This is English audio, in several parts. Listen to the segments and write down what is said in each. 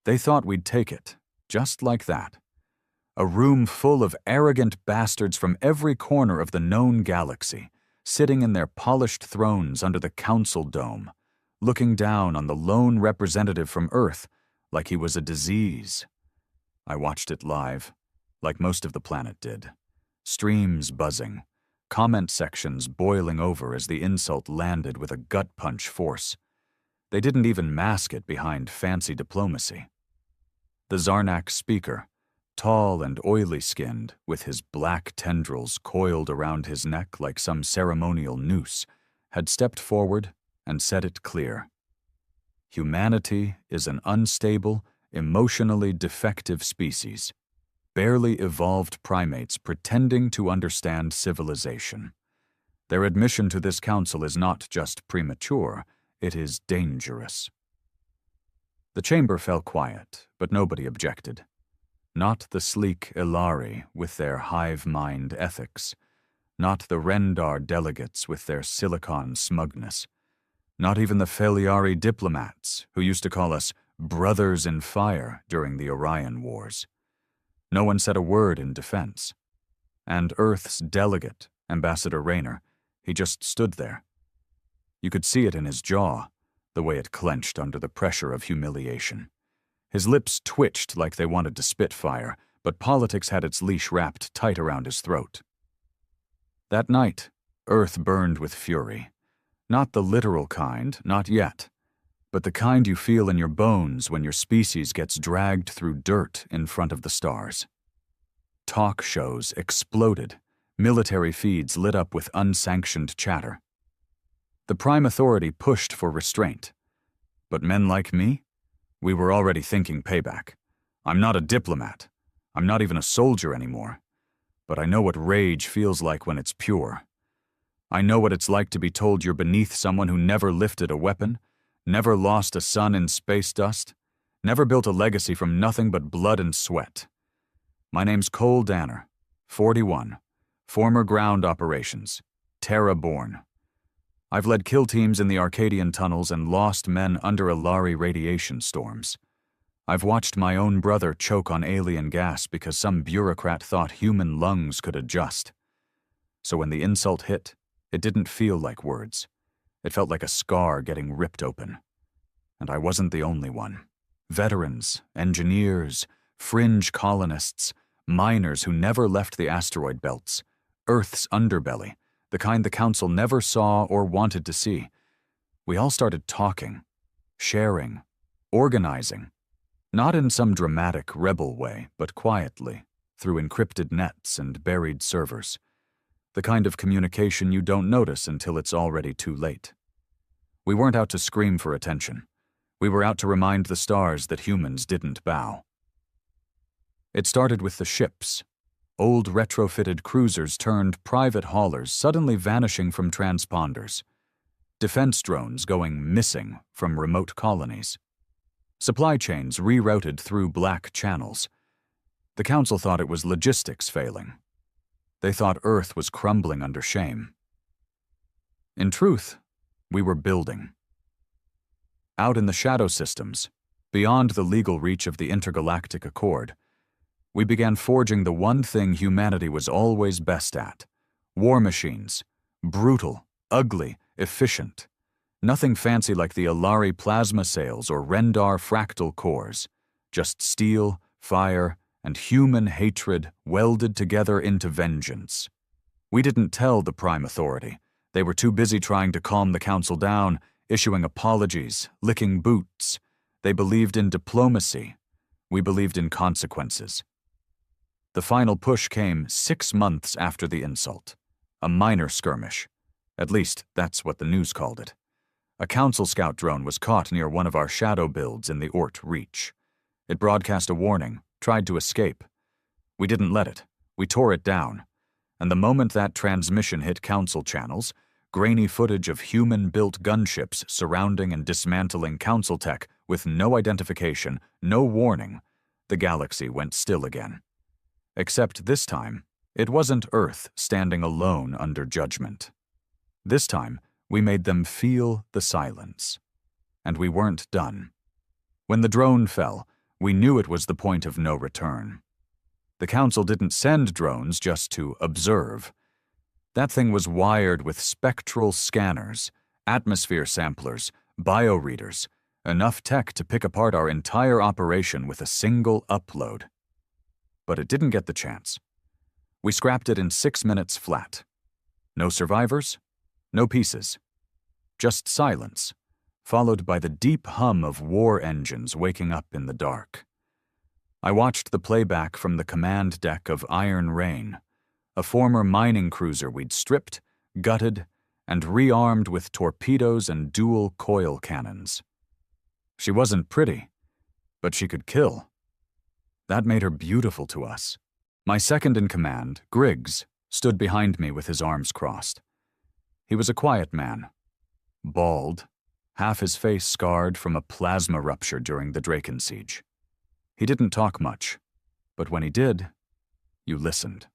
They thought we'd take it, just like that. A room full of arrogant bastards from every corner of the known galaxy, sitting in their polished thrones under the council dome, looking down on the lone representative from Earth like he was a disease. I watched it live, like most of the planet did. Streams buzzing, comment sections boiling over as the insult landed with a gut-punch force. They didn't even mask it behind fancy diplomacy. The Zarnak speaker, tall and oily-skinned, with his black tendrils coiled around his neck like some ceremonial noose, had stepped forward and said it clear. Humanity is an unstable, emotionally defective species, barely evolved primates pretending to understand civilization. Their admission to this council is not just premature, it is dangerous. The chamber fell quiet, but nobody objected. Not the sleek Ilari with their hive-mind ethics, not the Rendar delegates with their silicon smugness, not even the Feliari diplomats who used to call us brothers in fire during the Orion Wars. No one said a word in defense. And Earth's delegate, Ambassador Rayner, he just stood there. You could see it in his jaw, the way it clenched under the pressure of humiliation. His lips twitched like they wanted to spit fire, but politics had its leash wrapped tight around his throat. That night, Earth burned with fury. Not the literal kind, not yet, but the kind you feel in your bones when your species gets dragged through dirt in front of the stars. Talk shows exploded, military feeds lit up with unsanctioned chatter. The Prime Authority pushed for restraint. But men like me? We were already thinking payback. I'm not a diplomat. I'm not even a soldier anymore. But I know what rage feels like when it's pure. I know what it's like to be told you're beneath someone who never lifted a weapon, never lost a son in space dust, never built a legacy from nothing but blood and sweat. My name's Cole Danner, 41, former ground operations, Terra-born. I've led kill teams in the Arcadian tunnels and lost men under Ilari radiation storms. I've watched my own brother choke on alien gas because some bureaucrat thought human lungs could adjust. So when the insult hit, it didn't feel like words. It felt like a scar getting ripped open. And I wasn't the only one. Veterans, engineers, fringe colonists, miners who never left the asteroid belts, Earth's underbelly, the kind the Council never saw or wanted to see. We all started talking, sharing, organizing, not in some dramatic rebel way, but quietly, through encrypted nets and buried servers. The kind of communication you don't notice until it's already too late. We weren't out to scream for attention. We were out to remind the stars that humans didn't bow. It started with the ships. Old retrofitted cruisers turned private haulers suddenly vanishing from transponders. Defense drones going missing from remote colonies. Supply chains rerouted through black channels. The Council thought it was logistics failing. They thought Earth was crumbling under shame. In truth, we were building. Out in the shadow systems, beyond the legal reach of the Intergalactic Accord, we began forging the one thing humanity was always best at. War machines. Brutal, ugly, efficient. Nothing fancy like the Ilari plasma sails or Rendar fractal cores. Just steel, fire, and human hatred welded together into vengeance. We didn't tell the Prime Authority. They were too busy trying to calm the Council down, issuing apologies, licking boots. They believed in diplomacy. We believed in consequences. The final push came 6 months after the insult. A minor skirmish. At least, that's what the news called it. A Council scout drone was caught near one of our shadow builds in the Ort Reach. It broadcast a warning, tried to escape. We didn't let it. We tore it down. And the moment that transmission hit Council channels, grainy footage of human-built gunships surrounding and dismantling Council tech with no identification, no warning, the galaxy went still again. Except this time, it wasn't Earth standing alone under judgment. This time, we made them feel the silence. And we weren't done. When the drone fell, We knew it was the point of no return. The Council didn't send drones just to observe. That thing was wired with spectral scanners, atmosphere samplers, bioreaders, enough tech to pick apart our entire operation with a single upload. But it didn't get the chance. We scrapped it in 6 minutes flat. No survivors, no pieces. Just silence, followed by the deep hum of war engines waking up in the dark. I watched the playback from the command deck of Iron Rain, a former mining cruiser we'd stripped, gutted, and rearmed with torpedoes and dual coil cannons. She wasn't pretty, but she could kill. That made her beautiful to us. My second in command, Griggs, stood behind me with his arms crossed. He was a quiet man, bald, half his face scarred from a plasma rupture during the Draken siege. He didn't talk much, but when he did, you listened.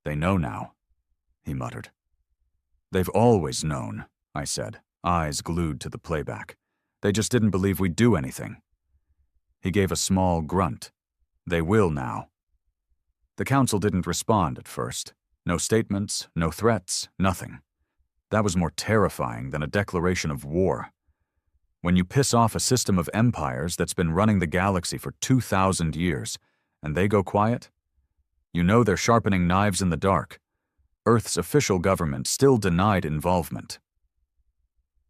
"They know now," he muttered. "They've always known," I said, eyes glued to the playback. "They just didn't believe we'd do anything." He gave a small grunt. "They will now." The Council didn't respond at first. No statements, no threats, nothing. That was more terrifying than a declaration of war. When you piss off a system of empires that's been running the galaxy for 2,000 years, and they go quiet, you know they're sharpening knives in the dark. Earth's official government still denied involvement.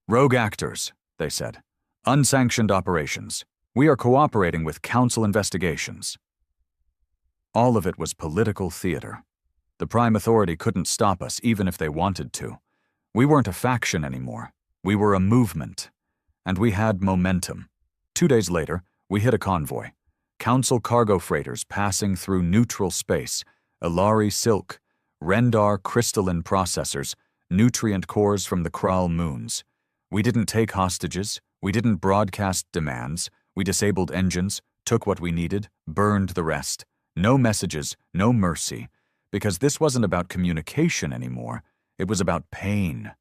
"Rogue actors," they said. "Unsanctioned operations. We are cooperating with Council investigations." All of it was political theater. The Prime Authority couldn't stop us even if they wanted to. We weren't a faction anymore. We were a movement. And we had momentum. 2 days later, we hit a convoy. Council cargo freighters passing through neutral space, Ilari silk, Rendar crystalline processors, nutrient cores from the Kral moons. We didn't take hostages. We didn't broadcast demands. We disabled engines, took what we needed, burned the rest. No messages, no mercy. Because this wasn't about communication anymore. It was about pain.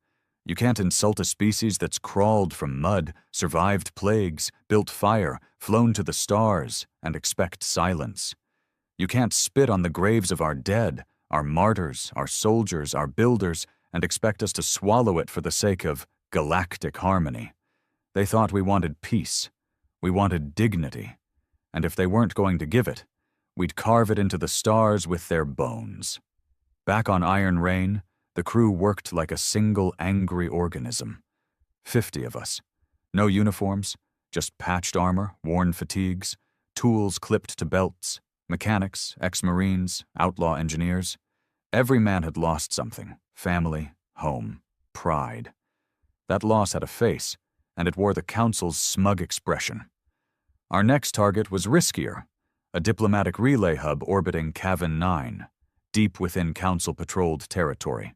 You can't insult a species that's crawled from mud, survived plagues, built fire, flown to the stars, and expect silence. You can't spit on the graves of our dead, our martyrs, our soldiers, our builders, and expect us to swallow it for the sake of galactic harmony. They thought we wanted peace. We wanted dignity. And if they weren't going to give it, we'd carve it into the stars with their bones. Back on Iron Rain, the crew worked like a single angry organism. 50 of us. No uniforms, just patched armor, worn fatigues, tools clipped to belts, mechanics, ex-Marines, outlaw engineers. Every man had lost something: family, home, pride. That loss had a face, and it wore the Council's smug expression. Our next target was riskier, a diplomatic relay hub orbiting Cavern 9, deep within Council-patrolled territory.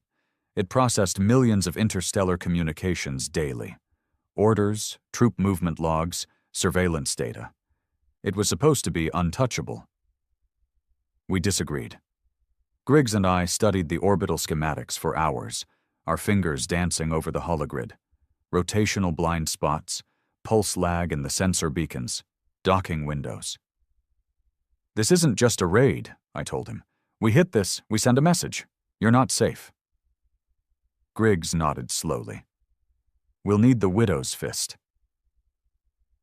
It processed millions of interstellar communications daily. Orders, troop movement logs, surveillance data. It was supposed to be untouchable. We disagreed. Griggs and I studied the orbital schematics for hours, our fingers dancing over the hologrid. Rotational blind spots, pulse lag in the sensor beacons, docking windows. "This isn't just a raid," I told him. "We hit this, we send a message. You're not safe." Griggs nodded slowly. "We'll need the Widow's Fist."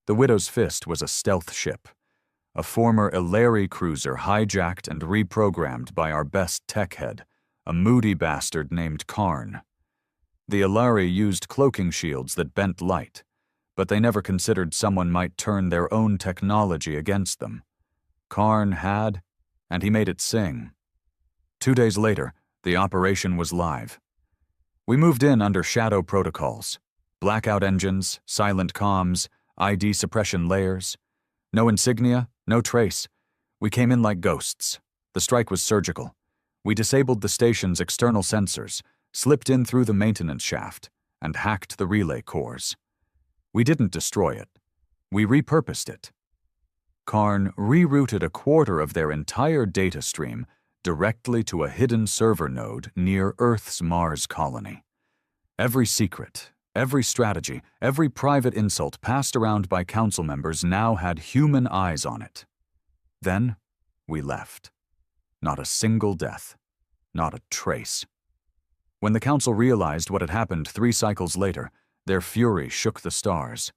The Widow's Fist was a stealth ship, a former Ilari cruiser hijacked and reprogrammed by our best tech head, a moody bastard named Karn. The Ilari used cloaking shields that bent light, but they never considered someone might turn their own technology against them. Karn had, and he made it sing. 2 days later, the operation was live. We moved in under shadow protocols. Blackout engines, silent comms, ID suppression layers. No insignia, no trace. We came in like ghosts. The strike was surgical. We disabled the station's external sensors, slipped in through the maintenance shaft, and hacked the relay cores. We didn't destroy it. We repurposed it. Karn rerouted a quarter of their entire data stream directly to a hidden server node near Earth's Mars colony. Every secret, Every strategy, every private insult passed around by council members now had human eyes on it. Then, we left. Not a single death. Not a trace. When the council realized what had happened 3 cycles later, their fury shook the stars.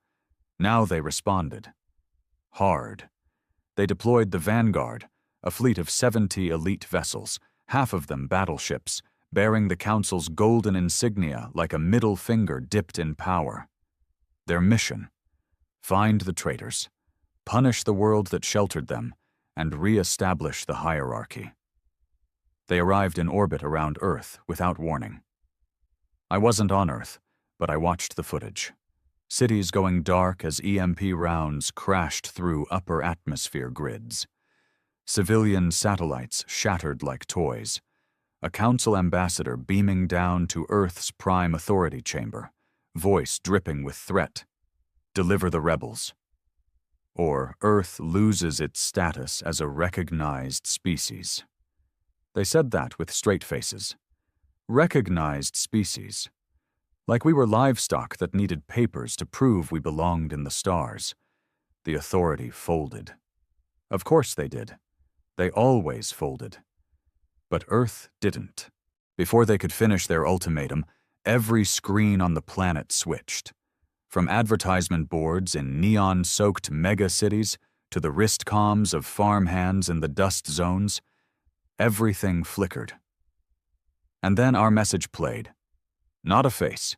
Now they responded. Hard. They deployed the Vanguard, a fleet of 70 elite vessels, half of them battleships, bearing the council's golden insignia like a middle finger dipped in power. Their mission: find the traitors, punish the world that sheltered them, and re-establish the hierarchy. They arrived in orbit around Earth without warning. I wasn't on Earth, but I watched the footage. Cities going dark as EMP rounds crashed through upper atmosphere grids. Civilian satellites shattered like toys. A council ambassador beaming down to Earth's prime authority chamber, voice dripping with threat. Deliver the rebels. Or Earth loses its status as a recognized species. They said that with straight faces. Recognized species. Like we were livestock that needed papers to prove we belonged in the stars. The authority folded. Of course they did. They always folded. But Earth didn't. Before they could finish their ultimatum, every screen on the planet switched. From advertisement boards in neon-soaked mega-cities to the wrist comms of farmhands in the dust zones, everything flickered. And then our message played. Not a face,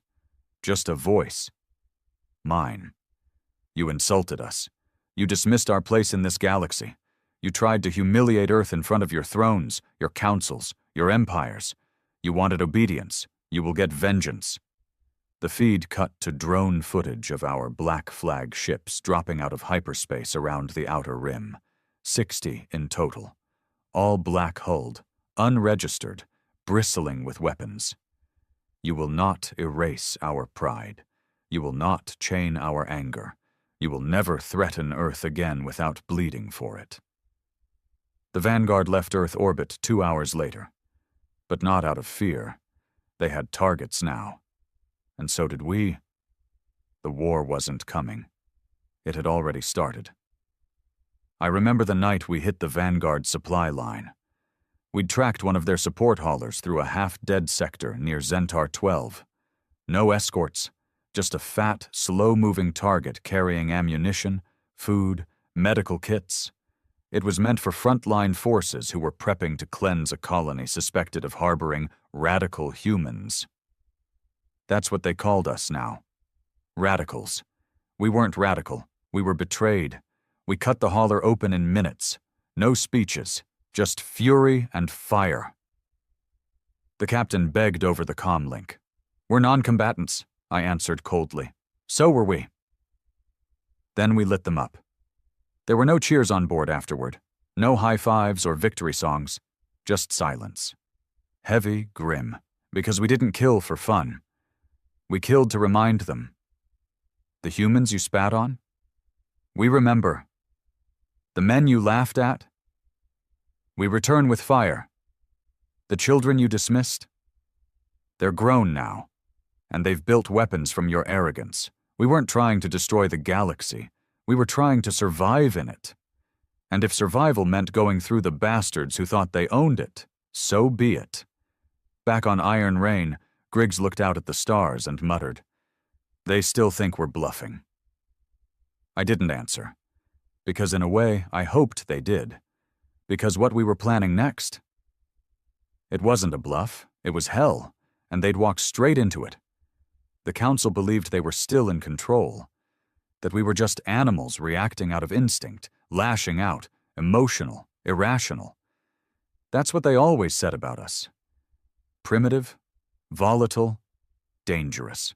just a voice. Mine. You insulted us. You dismissed our place in this galaxy. You tried to humiliate Earth in front of your thrones, your councils, your empires. You wanted obedience. You will get vengeance. The feed cut to drone footage of our black flag ships dropping out of hyperspace around the outer rim. 60 in total. All black-hulled, unregistered, bristling with weapons. You will not erase our pride. You will not chain our anger. You will never threaten Earth again without bleeding for it. The Vanguard left Earth orbit 2 hours later. But not out of fear. They had targets now. And so did we. The war wasn't coming. It had already started. I remember the night we hit the Vanguard supply line. We'd tracked one of their support haulers through a half-dead sector near Zentar 12. No escorts, just a fat, slow-moving target carrying ammunition, food, medical kits. It was meant for frontline forces who were prepping to cleanse a colony suspected of harboring radical humans. That's what they called us now. Radicals. We weren't radical. We were betrayed. We cut the hauler open in minutes. No speeches, just fury and fire. The captain begged over the comm link. We're non-combatants, I answered coldly. So were we. Then we lit them up. There were no cheers on board afterward, no high fives or victory songs, just silence. Heavy, grim, because we didn't kill for fun. We killed to remind them. The humans you spat on? We remember. The men you laughed at? We return with fire. The children you dismissed? They're grown now, and they've built weapons from your arrogance. We weren't trying to destroy the galaxy. We were trying to survive in it. And if survival meant going through the bastards who thought they owned it, so be it. Back on Iron Rain, Griggs looked out at the stars and muttered, "They still think we're bluffing." I didn't answer, because in a way I hoped they did, because what we were planning next, it wasn't a bluff, it was hell, and they'd walk straight into it. The council believed they were still in control, that we were just animals reacting out of instinct, lashing out, emotional, irrational. That's what they always said about us. Primitive, volatile, dangerous.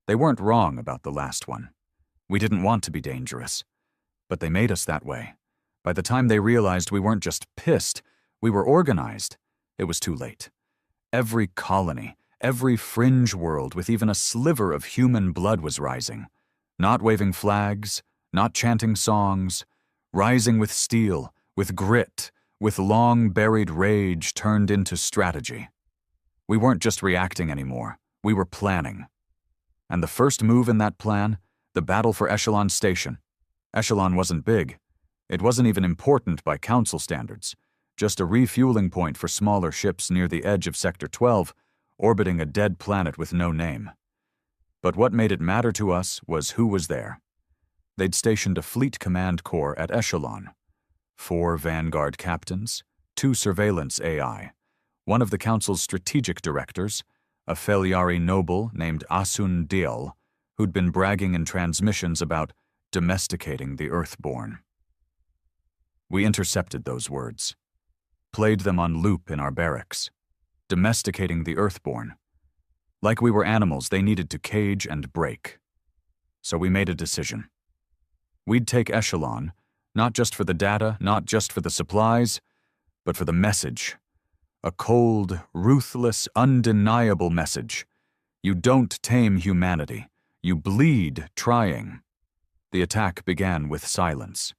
They weren't wrong about the last one. We didn't want to be dangerous, but they made us that way. By the time they realized we weren't just pissed, we were organized, it was too late. Every colony, every fringe world with even a sliver of human blood was rising. Not waving flags, not chanting songs, rising with steel, with grit, with long-buried rage turned into strategy. We weren't just reacting anymore, we were planning. And the first move in that plan, the battle for Echelon Station. Echelon wasn't big. It wasn't even important by Council standards, just a refueling point for smaller ships near the edge of Sector 12, orbiting a dead planet with no name. But what made it matter to us was who was there. They'd stationed a fleet command corps at Echelon. 4 Vanguard captains, 2 surveillance AI, one of the Council's strategic directors, a Feliari noble named Asun Diel, who'd been bragging in transmissions about domesticating the Earthborn. We intercepted those words, played them on loop in our barracks. Domesticating the Earthborn. Like we were animals they needed to cage and break. So we made a decision. We'd take Echelon, not just for the data, not just for the supplies, but for the message. A cold, ruthless, undeniable message. You don't tame humanity. You bleed trying. The attack began with silence.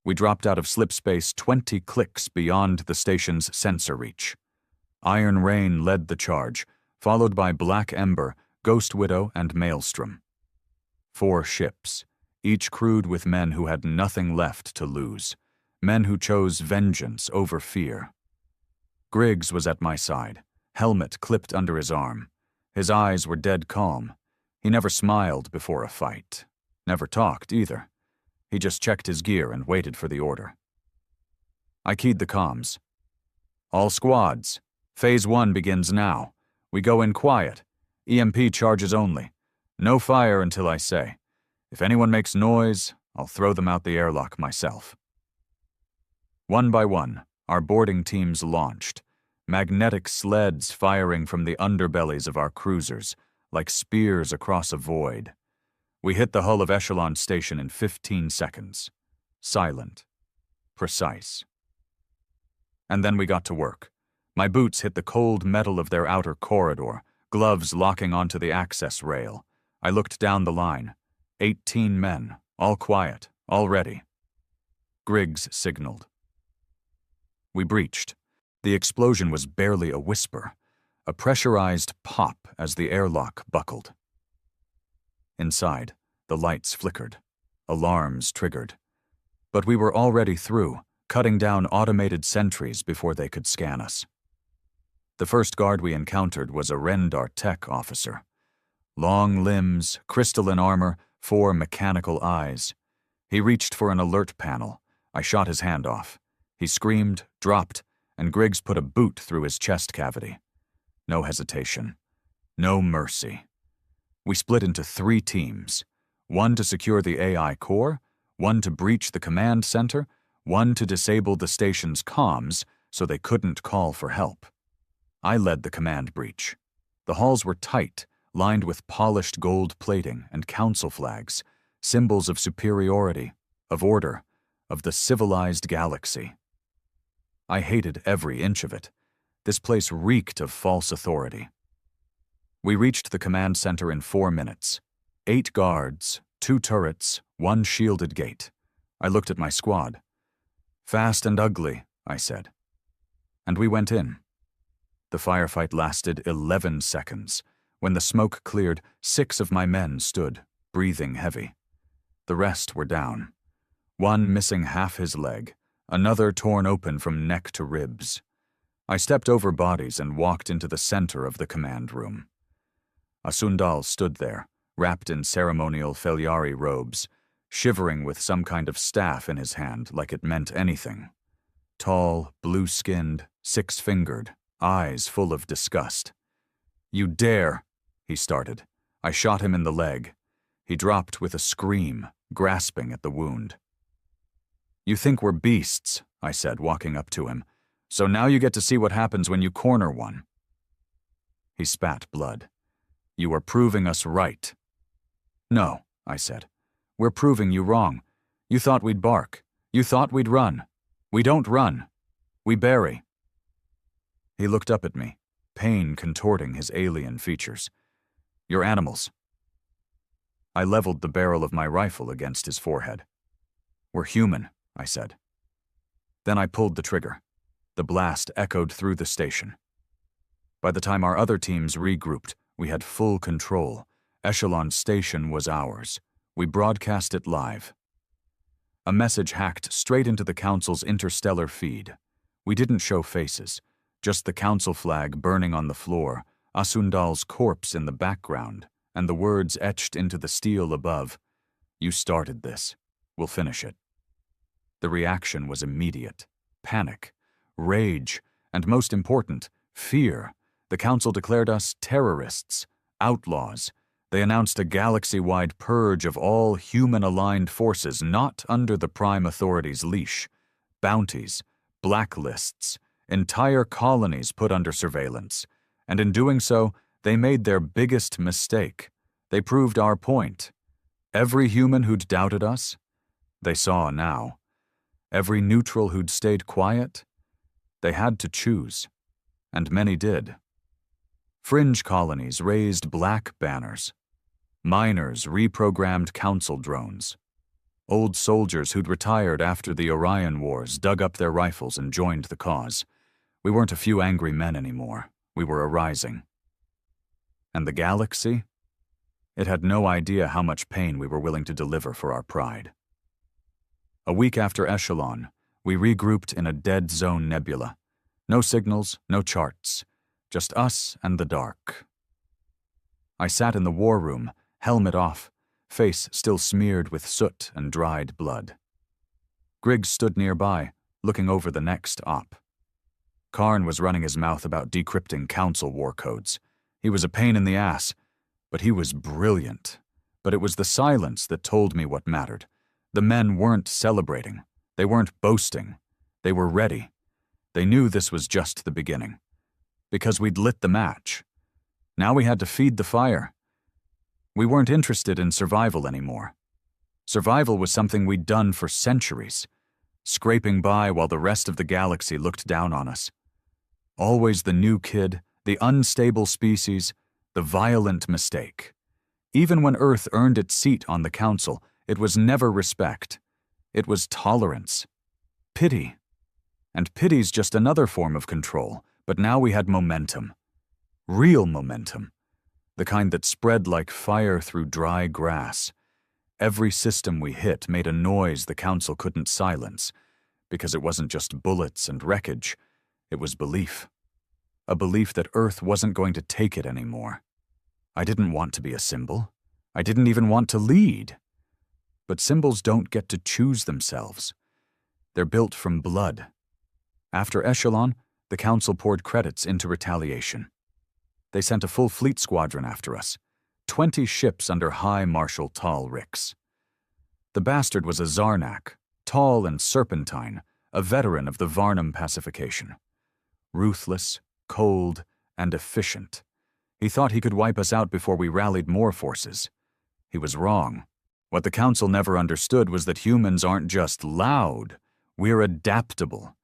We dropped out of slipspace 20 clicks beyond the station's sensor reach. Iron Rain led the charge, followed by Black Ember, Ghost Widow, and Maelstrom. 4 ships, each crewed with men who had nothing left to lose, men who chose vengeance over fear. Griggs was at my side, helmet clipped under his arm. His eyes were dead calm. He never smiled before a fight. Never talked either. He just checked his gear and waited for the order. I keyed the comms. All squads. Phase 1 begins now. We go in quiet. EMP charges only. No fire until I say. If anyone makes noise, I'll throw them out the airlock myself. One by one, our boarding teams launched, magnetic sleds firing from the underbellies of our cruisers, like spears across a void. We hit the hull of Echelon Station in 15 seconds. Silent. Precise. And then we got to work. My boots hit the cold metal of their outer corridor, gloves locking onto the access rail. I looked down the line. 18 men, all quiet, all ready. Griggs signaled. We breached. The explosion was barely a whisper, a pressurized pop as the airlock buckled. Inside, the lights flickered. Alarms triggered. But we were already through, cutting down automated sentries before they could scan us. The first guard we encountered was a Rendar tech officer. Long limbs, crystalline armor, 4 mechanical eyes. He reached for an alert panel. I shot his hand off. He screamed, dropped, and Griggs put a boot through his chest cavity. No hesitation. No mercy. We split into 3 teams. 1 to secure the AI core, 1 to breach the command center, 1 to disable the station's comms so they couldn't call for help. I led the command breach. The halls were tight, lined with polished gold plating and council flags, symbols of superiority, of order, of the civilized galaxy. I hated every inch of it. This place reeked of false authority. We reached the command center in 4 minutes. 8 guards, 2 turrets, 1 shielded gate. I looked at my squad. Fast and ugly, I said. And we went in. The firefight lasted 11 seconds. When the smoke cleared, 6 of my men stood, breathing heavy. The rest were down. 1 missing half his leg, another torn open from neck to ribs. I stepped over bodies and walked into the center of the command room. Asundal stood there, wrapped in ceremonial Feliari robes, shivering with some kind of staff in his hand like it meant anything. Tall, blue-skinned, 6-fingered, eyes full of disgust. "You dare," he started. I shot him in the leg. He dropped with a scream, grasping at the wound. "You think we're beasts," I said, walking up to him. "So now you get to see what happens when you corner one." He spat blood. "You are proving us right." "No," I said. "We're proving you wrong. You thought we'd bark. You thought we'd run. We don't run. We bury." He looked up at me, pain contorting his alien features. "You're animals." I leveled the barrel of my rifle against his forehead. "We're human," I said. Then I pulled the trigger. The blast echoed through the station. By the time our other teams regrouped, we had full control, Echelon Station was ours. We broadcast it live. A message hacked straight into the Council's interstellar feed. We didn't show faces, just the Council flag burning on the floor, Asundal's corpse in the background, and the words etched into the steel above, "You started this. We'll finish it." The reaction was immediate. Panic, rage, and most important, fear. The Council declared us terrorists, outlaws. They announced a galaxy-wide purge of all human-aligned forces not under the Prime Authority's leash. Bounties, blacklists, entire colonies put under surveillance. And in doing so, they made their biggest mistake. They proved our point. Every human who'd doubted us, they saw now. Every neutral who'd stayed quiet, they had to choose. And many did. Fringe colonies raised black banners. Miners reprogrammed Council drones. Old soldiers who'd retired after the Orion Wars dug up their rifles and joined the cause. We weren't a few angry men anymore. We were a rising. And the galaxy? It had no idea how much pain we were willing to deliver for our pride. A week after Echelon, we regrouped in a dead zone nebula. No signals, no charts. Just us and the dark. I sat in the war room, helmet off, face still smeared with soot and dried blood. Griggs stood nearby, looking over the next op. Karn was running his mouth about decrypting Council war codes. He was a pain in the ass, but he was brilliant. But it was the silence that told me what mattered. The men weren't celebrating. They weren't boasting. They were ready. They knew this was just the beginning. Because we'd lit the match. Now we had to feed the fire. We weren't interested in survival anymore. Survival was something we'd done for centuries, scraping by while the rest of the galaxy looked down on us. Always the new kid, the unstable species, the violent mistake. Even when Earth earned its seat on the Council, it was never respect. It was tolerance. Pity. And pity's just another form of control, but now we had momentum. Real momentum. The kind that spread like fire through dry grass. Every system we hit made a noise the Council couldn't silence, because it wasn't just bullets and wreckage, it was belief. A belief that Earth wasn't going to take it anymore. I didn't want to be a symbol. I didn't even want to lead. But symbols don't get to choose themselves. They're built from blood. After Echelon, the Council poured credits into retaliation. They sent a full fleet squadron after us, 20 ships under High Marshal Tal Rix. The bastard was a Zarnak, tall and serpentine, a veteran of the Varnum pacification. Ruthless, cold, and efficient. He thought he could wipe us out before we rallied more forces. He was wrong. What the Council never understood was that humans aren't just loud, we're adaptable.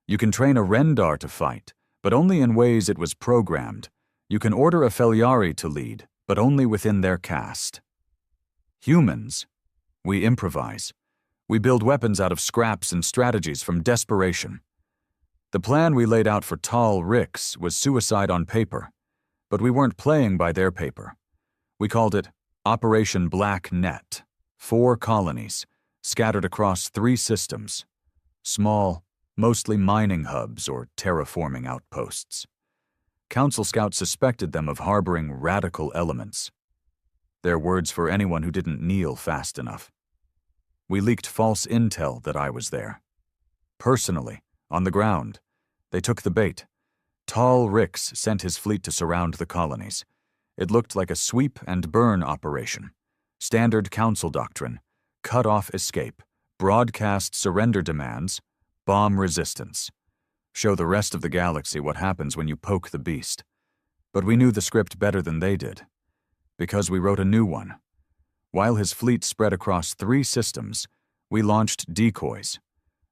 You can train a Rendar to fight, but only in ways it was programmed. You can order a Feliari to lead, but only within their caste. Humans, we improvise. We build weapons out of scraps and strategies from desperation. The plan we laid out for Tal Rix was suicide on paper, but we weren't playing by their paper. We called it Operation Black Net. 4 colonies, scattered across 3 systems. Small, mostly mining hubs or terraforming outposts. Council scouts suspected them of harboring radical elements. Their words for anyone who didn't kneel fast enough. We leaked false intel that I was there. Personally, on the ground, they took the bait. Tal Rix sent his fleet to surround the colonies. It looked like a sweep and burn operation. Standard Council doctrine, cut off escape, broadcast surrender demands, bomb resistance. Show the rest of the galaxy what happens when you poke the beast. But we knew the script better than they did, because we wrote a new one. While his fleet spread across 3 systems, we launched decoys,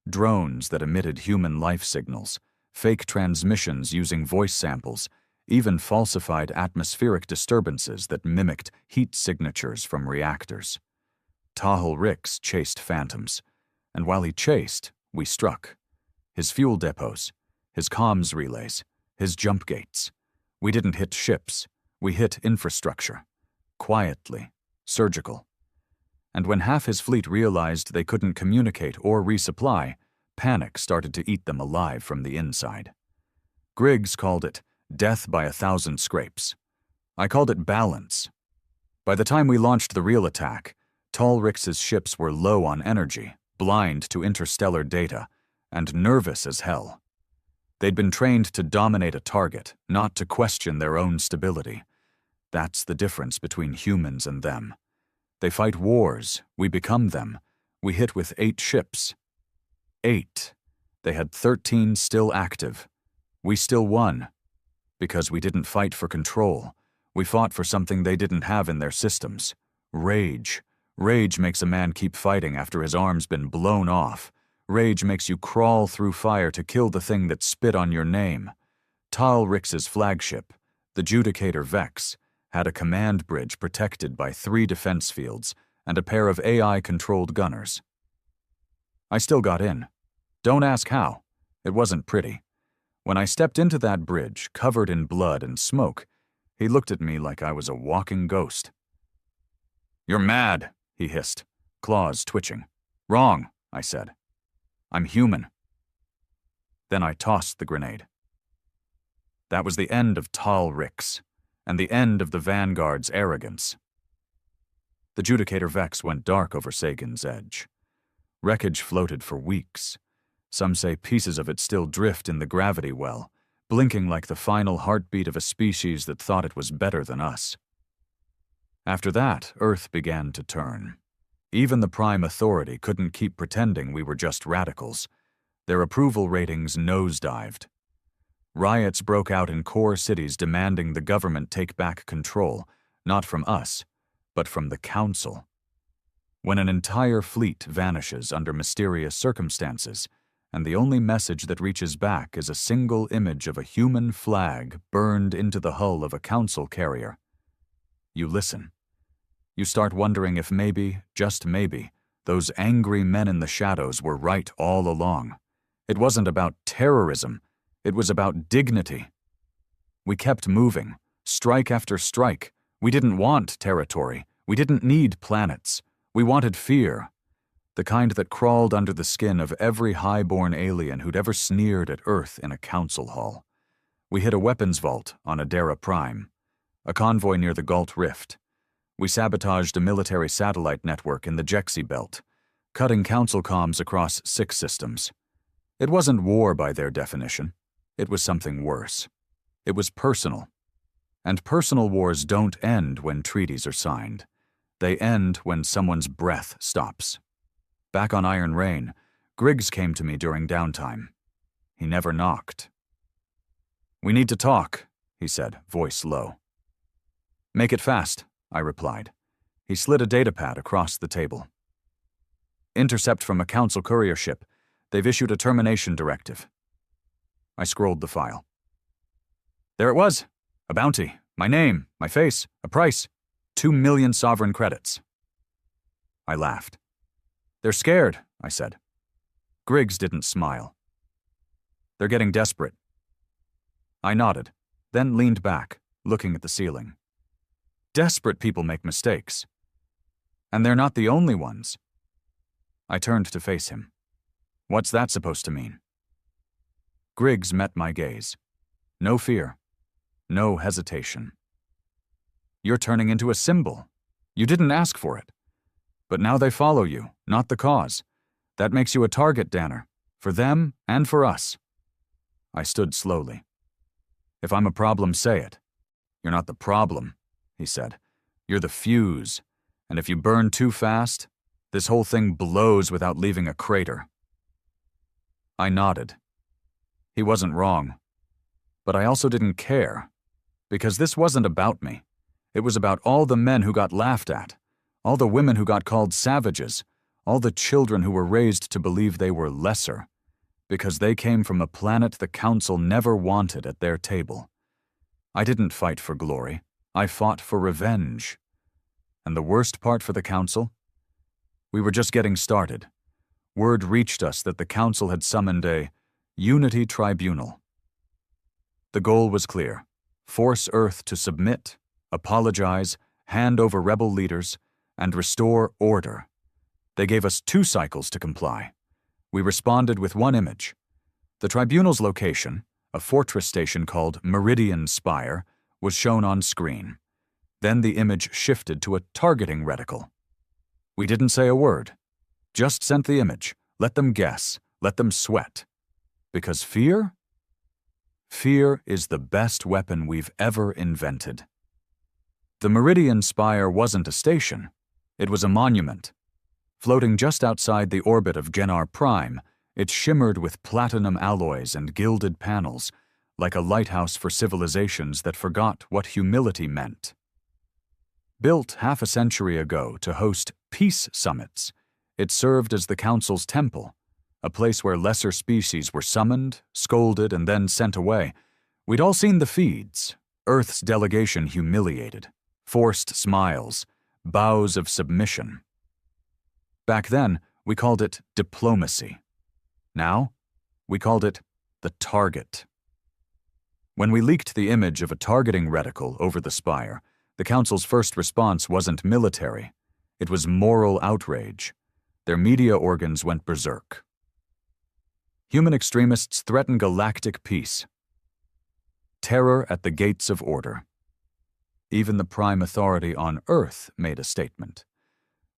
drones that emitted human life signals, fake transmissions using voice samples, even falsified atmospheric disturbances that mimicked heat signatures from reactors. Tahal Rix chased phantoms, and while he chased, we struck. His fuel depots, his comms relays, his jump gates. We didn't hit ships, we hit infrastructure. quietly, surgical. And when half his fleet realized they couldn't communicate or resupply, panic started to eat them alive from the inside. Griggs called it death by 1,000 scrapes. I called it balance. By the time we launched the real attack, Talrix's ships were low on energy, blind to interstellar data, and nervous as hell. They'd been trained to dominate a target, not to question their own stability. That's the difference between humans and them. They fight wars, we become them. We hit with 8 ships. 8. They had 13 still active. We still won. Because we didn't fight for control. We fought for something they didn't have in their systems. Rage. Rage makes a man keep fighting after his arm's been blown off. Rage makes you crawl through fire to kill the thing that spit on your name. Talrix's flagship, the Judicator Vex, had a command bridge protected by 3 defense fields and a pair of AI-controlled gunners. I still got in. Don't ask how. It wasn't pretty. When I stepped into that bridge, covered in blood and smoke, he looked at me like I was a walking ghost. "You're mad," he hissed, claws twitching. "Wrong," I said. "I'm human." Then I tossed the grenade. That was the end of Talrix, and the end of the Vanguard's arrogance. The Judicator Vex went dark over Sagan's edge. Wreckage floated for weeks. Some say pieces of it still drift in the gravity well, blinking like the final heartbeat of a species that thought it was better than us. After that, Earth began to turn. Even the Prime Authority couldn't keep pretending we were just radicals. Their approval ratings nosedived. Riots broke out in core cities demanding the government take back control, not from us, but from the Council. When an entire fleet vanishes under mysterious circumstances, and the only message that reaches back is a single image of a human flag burned into the hull of a Council carrier, you listen. You start wondering if maybe, just maybe, those angry men in the shadows were right all along. It wasn't about terrorism. It was about dignity. We kept moving, strike after strike. We didn't want territory. We didn't need planets. We wanted fear. The kind that crawled under the skin of every high-born alien who'd ever sneered at Earth in a council hall. We hit a weapons vault on Adara Prime, a convoy near the Gault Rift. We sabotaged a military satellite network in the Jexi Belt, cutting council comms across 6 systems. It wasn't war by their definition. It was something worse. It was personal. And personal wars don't end when treaties are signed. They end when someone's breath stops. Back on Iron Rain, Griggs came to me during downtime. He never knocked. "We need to talk," he said, voice low. "Make it fast," I replied. He slid a datapad across the table. "Intercept from a Council courier ship. They've issued a termination directive." I scrolled the file. There it was. A bounty, my name, my face, a price, 2 million sovereign credits. I laughed. "They're scared," I said. Griggs didn't smile. "They're getting desperate." I nodded, then leaned back, looking at the ceiling. Desperate people make mistakes. And they're not the only ones. I turned to face him. What's that supposed to mean? Griggs met my gaze. No fear. No hesitation. "You're turning into a symbol. You didn't ask for it. But now they follow you, not the cause. That makes you a target, Danner. For them and for us." I stood slowly. "If I'm a problem, say it." "You're not the problem," he said. "You're the fuse. And if you burn too fast, this whole thing blows without leaving a crater." I nodded. He wasn't wrong. But I also didn't care. Because this wasn't about me. It was about all the men who got laughed at, all the women who got called savages, all the children who were raised to believe they were lesser, because they came from a planet the Council never wanted at their table. I didn't fight for glory. I fought for revenge. And the worst part for the Council? We were just getting started. Word reached us that the Council had summoned a Unity Tribunal. The goal was clear. Force Earth to submit, apologize, hand over rebel leaders, and restore order. They gave us 2 cycles to comply. We responded with 1 image. The tribunal's location, a fortress station called Meridian Spire, was shown on screen. Then the image shifted to a targeting reticle. We didn't say a word. Just sent the image. Let them guess. Let them sweat. Because fear? Fear is the best weapon we've ever invented. The Meridian Spire wasn't a station. It was a monument. Floating just outside the orbit of Genar Prime, it shimmered with platinum alloys and gilded panels, like a lighthouse for civilizations that forgot what humility meant. Built half a century ago to host peace summits, it served as the Council's temple, a place where lesser species were summoned, scolded, and then sent away. We'd all seen the feeds, Earth's delegation humiliated, forced smiles, bows of submission. Back then, we called it diplomacy. Now, we called it the target. When we leaked the image of a targeting reticle over the spire, the Council's first response wasn't military. It was moral outrage. Their media organs went berserk. Human extremists threaten galactic peace. Terror at the gates of order. Even the prime authority on Earth made a statement.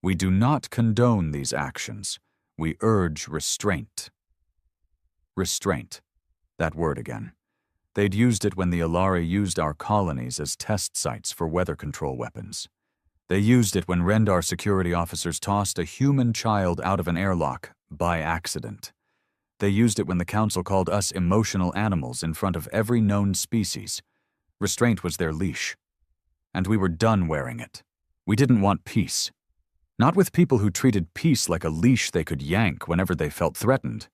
We do not condone these actions. We urge restraint. Restraint. That word again. They'd used it when the Alari used our colonies as test sites for weather control weapons. They used it when Rendar security officers tossed a human child out of an airlock by accident. They used it when the Council called us emotional animals in front of every known species. Restraint was their leash. And we were done wearing it. We didn't want peace. Not with people who treated peace like a leash they could yank whenever they felt threatened.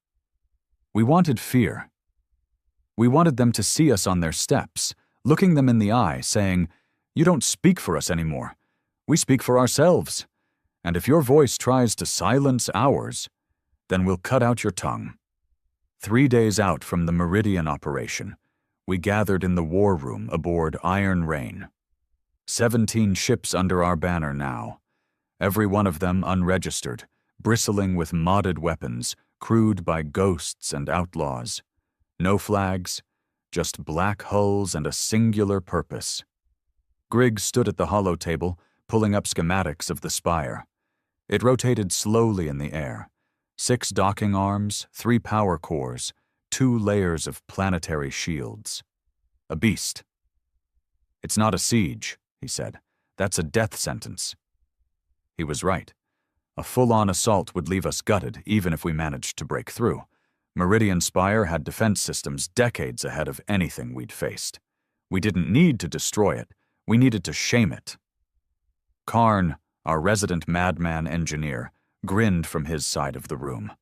We wanted fear. We wanted them to see us on their steps, looking them in the eye, saying, "You don't speak for us anymore. We speak for ourselves. And if your voice tries to silence ours, then we'll cut out your tongue." 3 days out from the Meridian operation, we gathered in the war room aboard Iron Rain. 17 ships under our banner now, every one of them unregistered, bristling with modded weapons, crewed by ghosts and outlaws. No flags, just black hulls and a singular purpose. Griggs stood at the holo table, pulling up schematics of the spire. It rotated slowly in the air. 6 docking arms, 3 power cores, 2 layers of planetary shields. A beast. "It's not a siege," he said. "That's a death sentence." He was right. A full-on assault would leave us gutted, even if we managed to break through. Meridian Spire had defense systems decades ahead of anything we'd faced. We didn't need to destroy it. We needed to shame it. Karn, our resident madman engineer, grinned from his side of the room.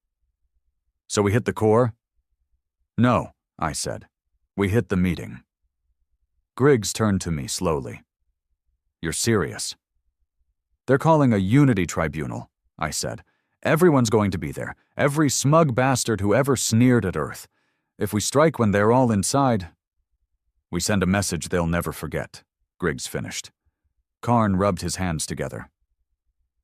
"So we hit the core?" "No," I said. "We hit the meeting." Griggs turned to me slowly. "You're serious?" "They're calling a unity tribunal," I said. "Everyone's going to be there. Every smug bastard who ever sneered at Earth. If we strike when they're all inside..." "We send a message they'll never forget," Griggs finished. Karn rubbed his hands together.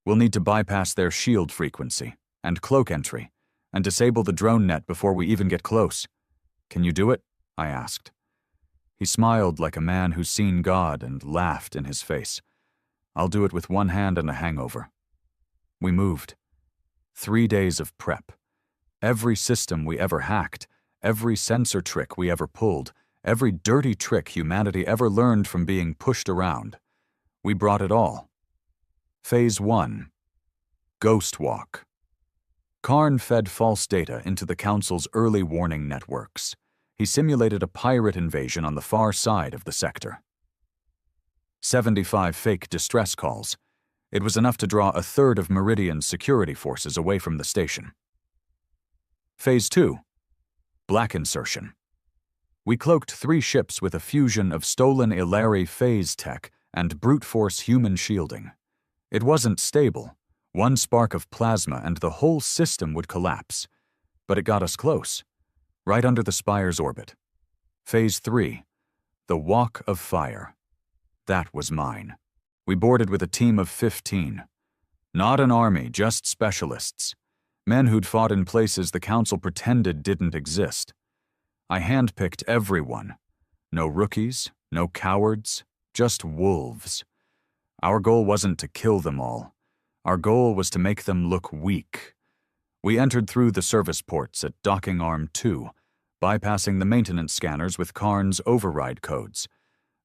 "We'll need to bypass their shield frequency, and cloak entry, and disable the drone net before we even get close. Can you do it?" I asked. He smiled like a man who's seen God and laughed in his face. "I'll do it with one hand and a hangover." We moved. 3 days of prep. Every system we ever hacked, every sensor trick we ever pulled, every dirty trick humanity ever learned from being pushed around. We brought it all. Phase 1. Ghost Walk. Karn fed false data into the Council's early warning networks. He simulated a pirate invasion on the far side of the sector. 75 fake distress calls. It was enough to draw a third of Meridian's security forces away from the station. Phase 2. Black Insertion. We cloaked 3 ships with a fusion of stolen Ilari phase tech and brute force human shielding. It wasn't stable. One spark of plasma and the whole system would collapse. But it got us close, right under the spire's orbit. Phase 3. The Walk of Fire. That was mine. We boarded with a team of 15. Not an army, just specialists. Men who'd fought in places the Council pretended didn't exist. I handpicked everyone. No rookies, no cowards, just wolves. Our goal wasn't to kill them all. Our goal was to make them look weak. We entered through the service ports at Docking Arm 2, bypassing the maintenance scanners with Karn's override codes.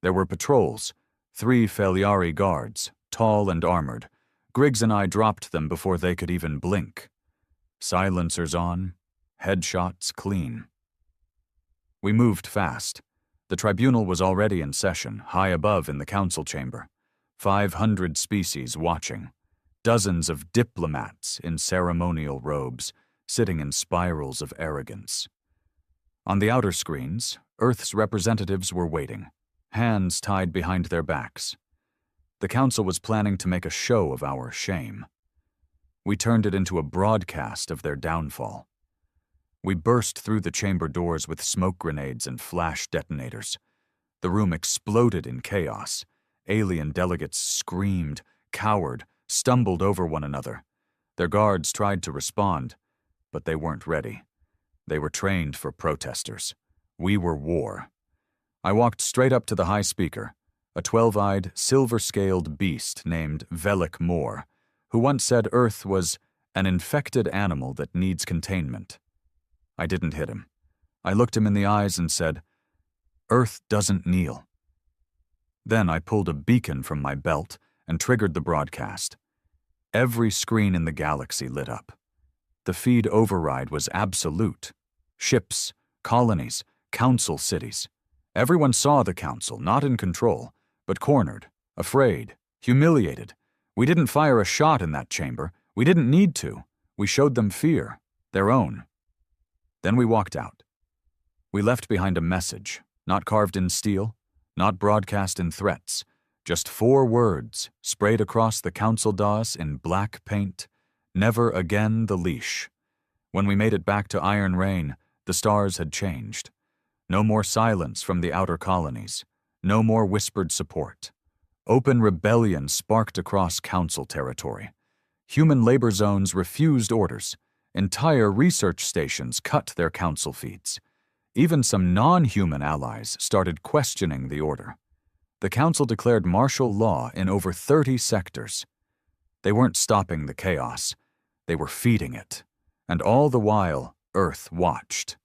There were patrols, 3 Feliari guards, tall and armored. Griggs and I dropped them before they could even blink. Silencers on, headshots clean. We moved fast. The tribunal was already in session, high above in the council chamber. 500 species watching. Dozens of diplomats in ceremonial robes, sitting in spirals of arrogance. On the outer screens, Earth's representatives were waiting, hands tied behind their backs. The council was planning to make a show of our shame. We turned it into a broadcast of their downfall. We burst through the chamber doors with smoke grenades and flash detonators. The room exploded in chaos. Alien delegates screamed, cowered, stumbled over one another. Their guards tried to respond, but they weren't ready. They were trained for protesters. We were war. I walked straight up to the high speaker, a 12-eyed, silver-scaled beast named Velik Moore, who once said Earth was an infected animal that needs containment. I didn't hit him. I looked him in the eyes and said, "Earth doesn't kneel." Then I pulled a beacon from my belt and triggered the broadcast. Every screen in the galaxy lit up. The feed override was absolute. Ships, colonies, council cities. Everyone saw the council, not in control, but cornered, afraid, humiliated. We didn't fire a shot in that chamber. We didn't need to. We showed them fear, their own. Then we walked out. We left behind a message, not carved in steel, not broadcast in threats, just 4 words sprayed across the council dais in black paint: "Never again the leash." When we made it back to Iron Rain, the stars had changed. No more silence from the outer colonies. No more whispered support. Open rebellion sparked across council territory. Human labor zones refused orders. Entire research stations cut their council feeds. Even some non-human allies started questioning the order. The council declared martial law in over 30 sectors. They weren't stopping the chaos. They were feeding it. And all the while, Earth watched.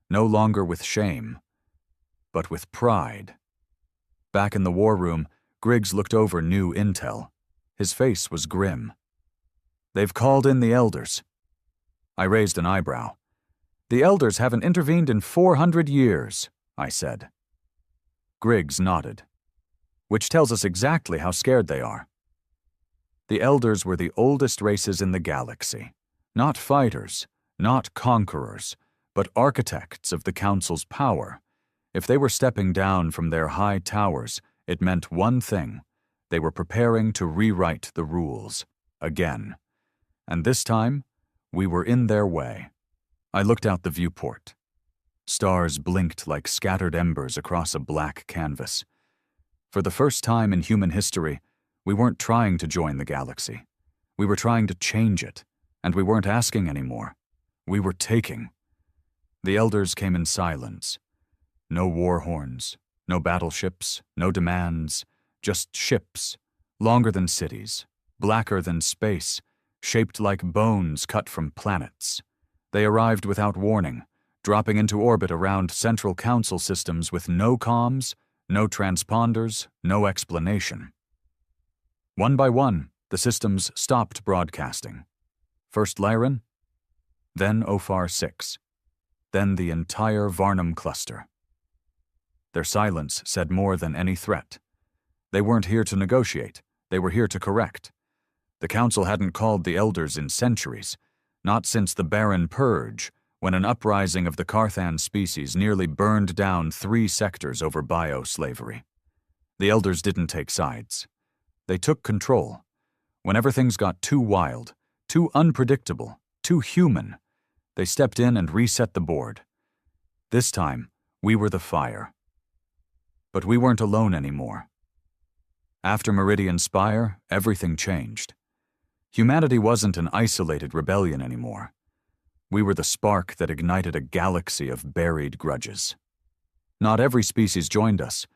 No longer with shame, but with pride. Back in the war room, Griggs looked over new intel. His face was grim. "They've called in the elders." I raised an eyebrow. "The elders haven't intervened in 400 years, I said. Griggs nodded. "Which tells us exactly how scared they are." The elders were the oldest races in the galaxy. Not fighters, not conquerors, but architects of the council's power. If they were stepping down from their high towers, it meant one thing: they were preparing to rewrite the rules, again. And this time, we were in their way. I looked out the viewport. Stars blinked like scattered embers across a black canvas. For the first time in human history, we weren't trying to join the galaxy. We were trying to change it, and we weren't asking anymore. We were taking. The elders came in silence. No war horns, no battleships, no demands, just ships, longer than cities, blacker than space, shaped like bones cut from planets. They arrived without warning, dropping into orbit around central council systems with no comms, no transponders, no explanation. One by one, the systems stopped broadcasting. First Lyran, then Ophar 6, then the entire Varnum cluster. Their silence said more than any threat. They weren't here to negotiate, they were here to correct. The council hadn't called the elders in centuries, not since the Barren Purge, when an uprising of the Carthan species nearly burned down 3 sectors over bio-slavery. The elders didn't take sides. They took control. Whenever things got too wild, too unpredictable, too human, they stepped in and reset the board. This time, we were the fire. But we weren't alone anymore. After Meridian Spire, everything changed. Humanity wasn't an isolated rebellion anymore. We were the spark that ignited a galaxy of buried grudges. Not every species joined us,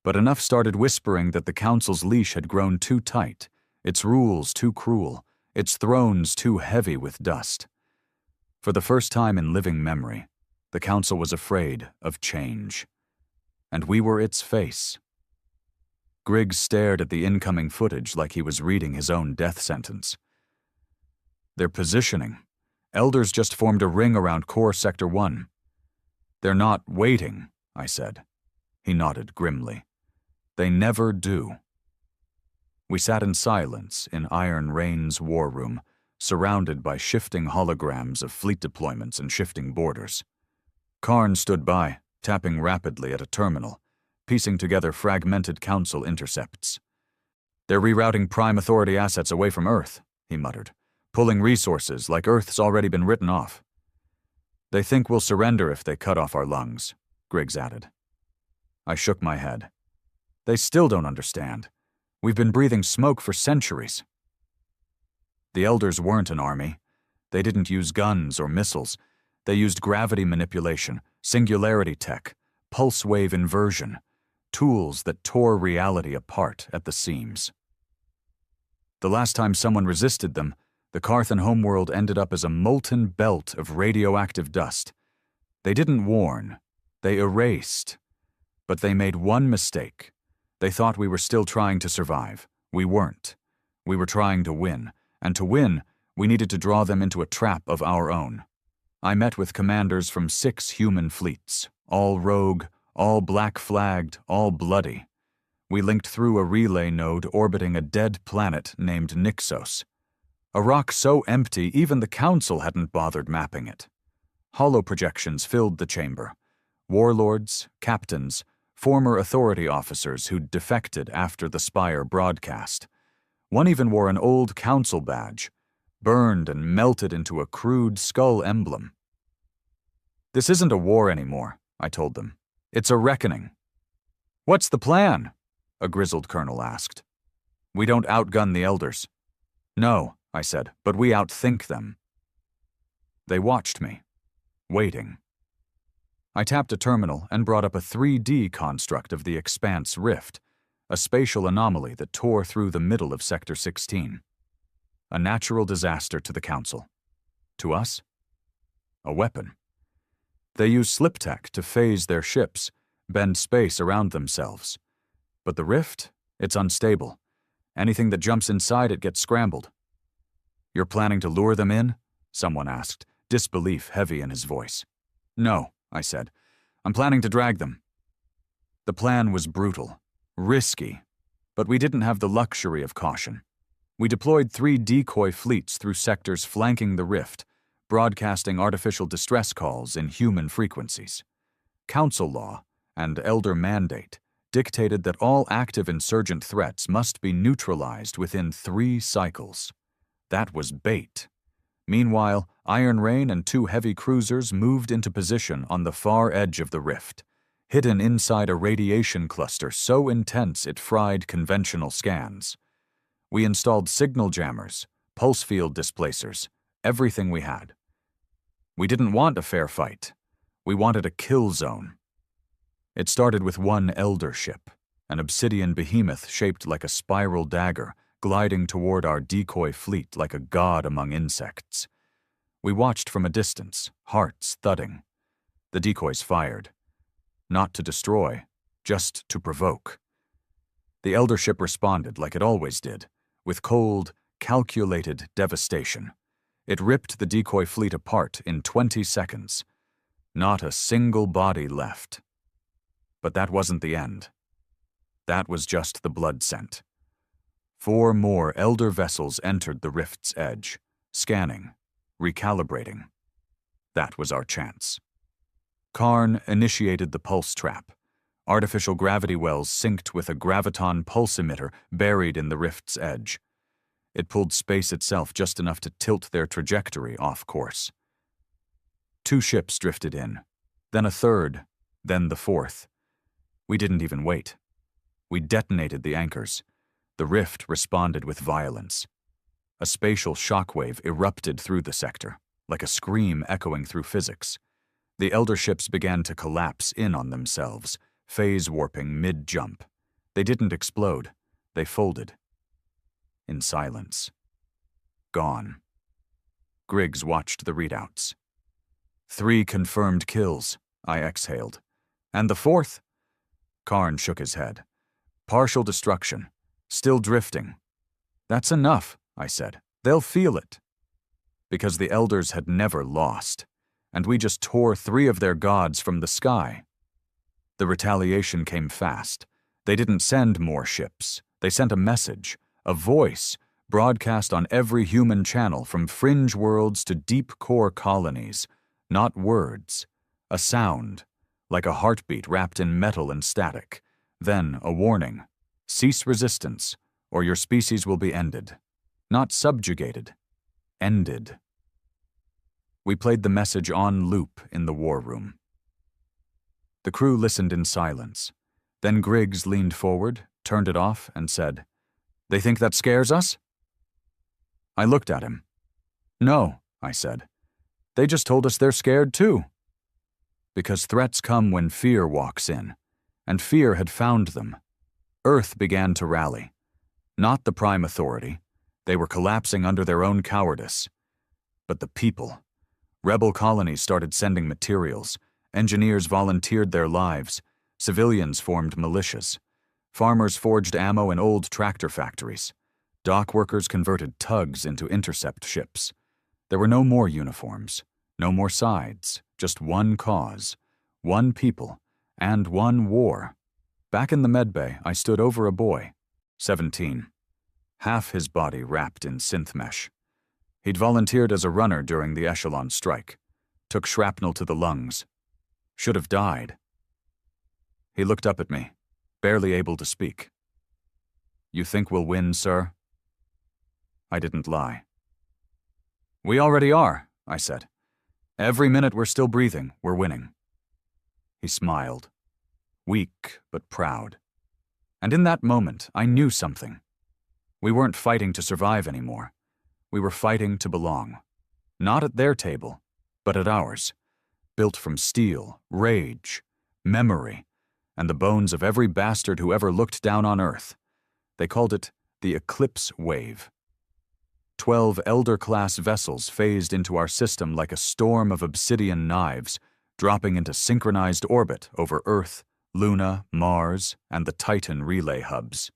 but enough started whispering that the Council's leash had grown too tight, its rules too cruel, its thrones too heavy with dust. For the first time in living memory, the Council was afraid of change. And we were its face. Griggs stared at the incoming footage like he was reading his own death sentence. Their positioning. Elders just formed a ring around Core Sector 1. They're not waiting, I said. He nodded grimly. They never do. We sat in silence in Iron Rain's war room, surrounded by shifting holograms of fleet deployments and shifting borders. Karn stood by, tapping rapidly at a terminal, piecing together fragmented Council intercepts. They're rerouting Prime Authority assets away from Earth, he muttered, pulling resources like Earth's already been written off. They think we'll surrender if they cut off our lungs, Griggs added. I shook my head. They still don't understand. We've been breathing smoke for centuries. The Elders weren't an army. They didn't use guns or missiles. They used gravity manipulation, singularity tech, pulse wave inversion, tools that tore reality apart at the seams. The last time someone resisted them, the Carthan homeworld ended up as a molten belt of radioactive dust. They didn't warn. They erased. But they made one mistake. They thought we were still trying to survive. We weren't. We were trying to win. And to win, we needed to draw them into a trap of our own. I met with commanders from 6 human fleets, all rogue, all black-flagged, all bloody. We linked through a relay node orbiting a dead planet named Nixos. A rock so empty even the Council hadn't bothered mapping it. Holo projections filled the chamber. Warlords, captains, former authority officers who'd defected after the Spire broadcast. One even wore an old Council badge, burned and melted into a crude skull emblem. This isn't a war anymore, I told them. It's a reckoning. What's the plan? A grizzled colonel asked. We don't outgun the Elders. No, I said, but we outthink them. They watched me, waiting. I tapped a terminal and brought up a 3D construct of the Expanse Rift, a spatial anomaly that tore through the middle of Sector 16. A natural disaster to the Council. To us? A weapon. They use slip tech to phase their ships, bend space around themselves. But the Rift? It's unstable. Anything that jumps inside it gets scrambled. You're planning to lure them in? Someone asked, disbelief heavy in his voice. No, I said. I'm planning to drag them. The plan was brutal, risky, but we didn't have the luxury of caution. We deployed 3 decoy fleets through sectors flanking the Rift, broadcasting artificial distress calls in human frequencies. Council law and Elder mandate dictated that all active insurgent threats must be neutralized within 3 cycles. That was bait. Meanwhile, Iron Rain and 2 heavy cruisers moved into position on the far edge of the Rift, hidden inside a radiation cluster so intense it fried conventional scans. We installed signal jammers, pulse field displacers, everything we had. We didn't want a fair fight. We wanted a kill zone. It started with one Elder ship, an obsidian behemoth shaped like a spiral dagger, gliding toward our decoy fleet like a god among insects. We watched from a distance, hearts thudding. The decoys fired. Not to destroy, just to provoke. The Elder ship responded like it always did, with cold, calculated devastation. It ripped the decoy fleet apart in 20 seconds. Not a single body left. But that wasn't the end. That was just the blood scent. 4 more Elder vessels entered the Rift's edge, scanning, recalibrating. That was our chance. Karn initiated the pulse trap. Artificial gravity wells synced with a graviton pulse emitter buried in the Rift's edge. It pulled space itself just enough to tilt their trajectory off course. 2 ships drifted in, then a 3rd, then the 4th. We didn't even wait. We detonated the anchors. The rift responded with violence. A spatial shockwave erupted through the sector, like a scream echoing through physics. The elder ships began to collapse in on themselves, phase warping mid-jump. They didn't explode. They folded. In silence. Gone. Griggs watched the readouts. 3 confirmed kills, I exhaled. And the 4th? Karn shook his head. Partial destruction. Still drifting. That's enough, I said. They'll feel it. Because the elders had never lost, and we just tore 3 of their gods from the sky. The retaliation came fast. They didn't send more ships. They sent a message, a voice, broadcast on every human channel from fringe worlds to deep core colonies. Not words. A sound, like a heartbeat wrapped in metal and static. Then a warning. Cease resistance, or your species will be ended. Not subjugated. Ended. We played the message on loop in the war room. The crew listened in silence. Then Griggs leaned forward, turned it off, and said, "They think that scares us?" I looked at him. "No," I said. "They just told us they're scared too." Because threats come when fear walks in, and fear had found them. Earth began to rally. Not the Prime Authority. They were collapsing under their own cowardice. But the people. Rebel colonies started sending materials. Engineers volunteered their lives. Civilians formed militias. Farmers forged ammo in old tractor factories. Dock workers converted tugs into intercept ships. There were no more uniforms, no more sides, just one cause, one people, and one war. Back in the medbay, I stood over a boy, 17, half his body wrapped in synth mesh. He'd volunteered as a runner during the Echelon strike, took shrapnel to the lungs, should have died. He looked up at me, barely able to speak. "You think we'll win, sir?" I didn't lie. "We already are," I said. "Every minute we're still breathing, we're winning." He smiled, weak but proud. And in that moment, I knew something. We weren't fighting to survive anymore. We were fighting to belong. Not at their table, but at ours. Built from steel, rage, memory, and the bones of every bastard who ever looked down on Earth. They called it the Eclipse Wave. 12 Elder-class vessels phased into our system like a storm of obsidian knives, dropping into synchronized orbit over Earth, Luna, Mars, and the Titan relay hubs.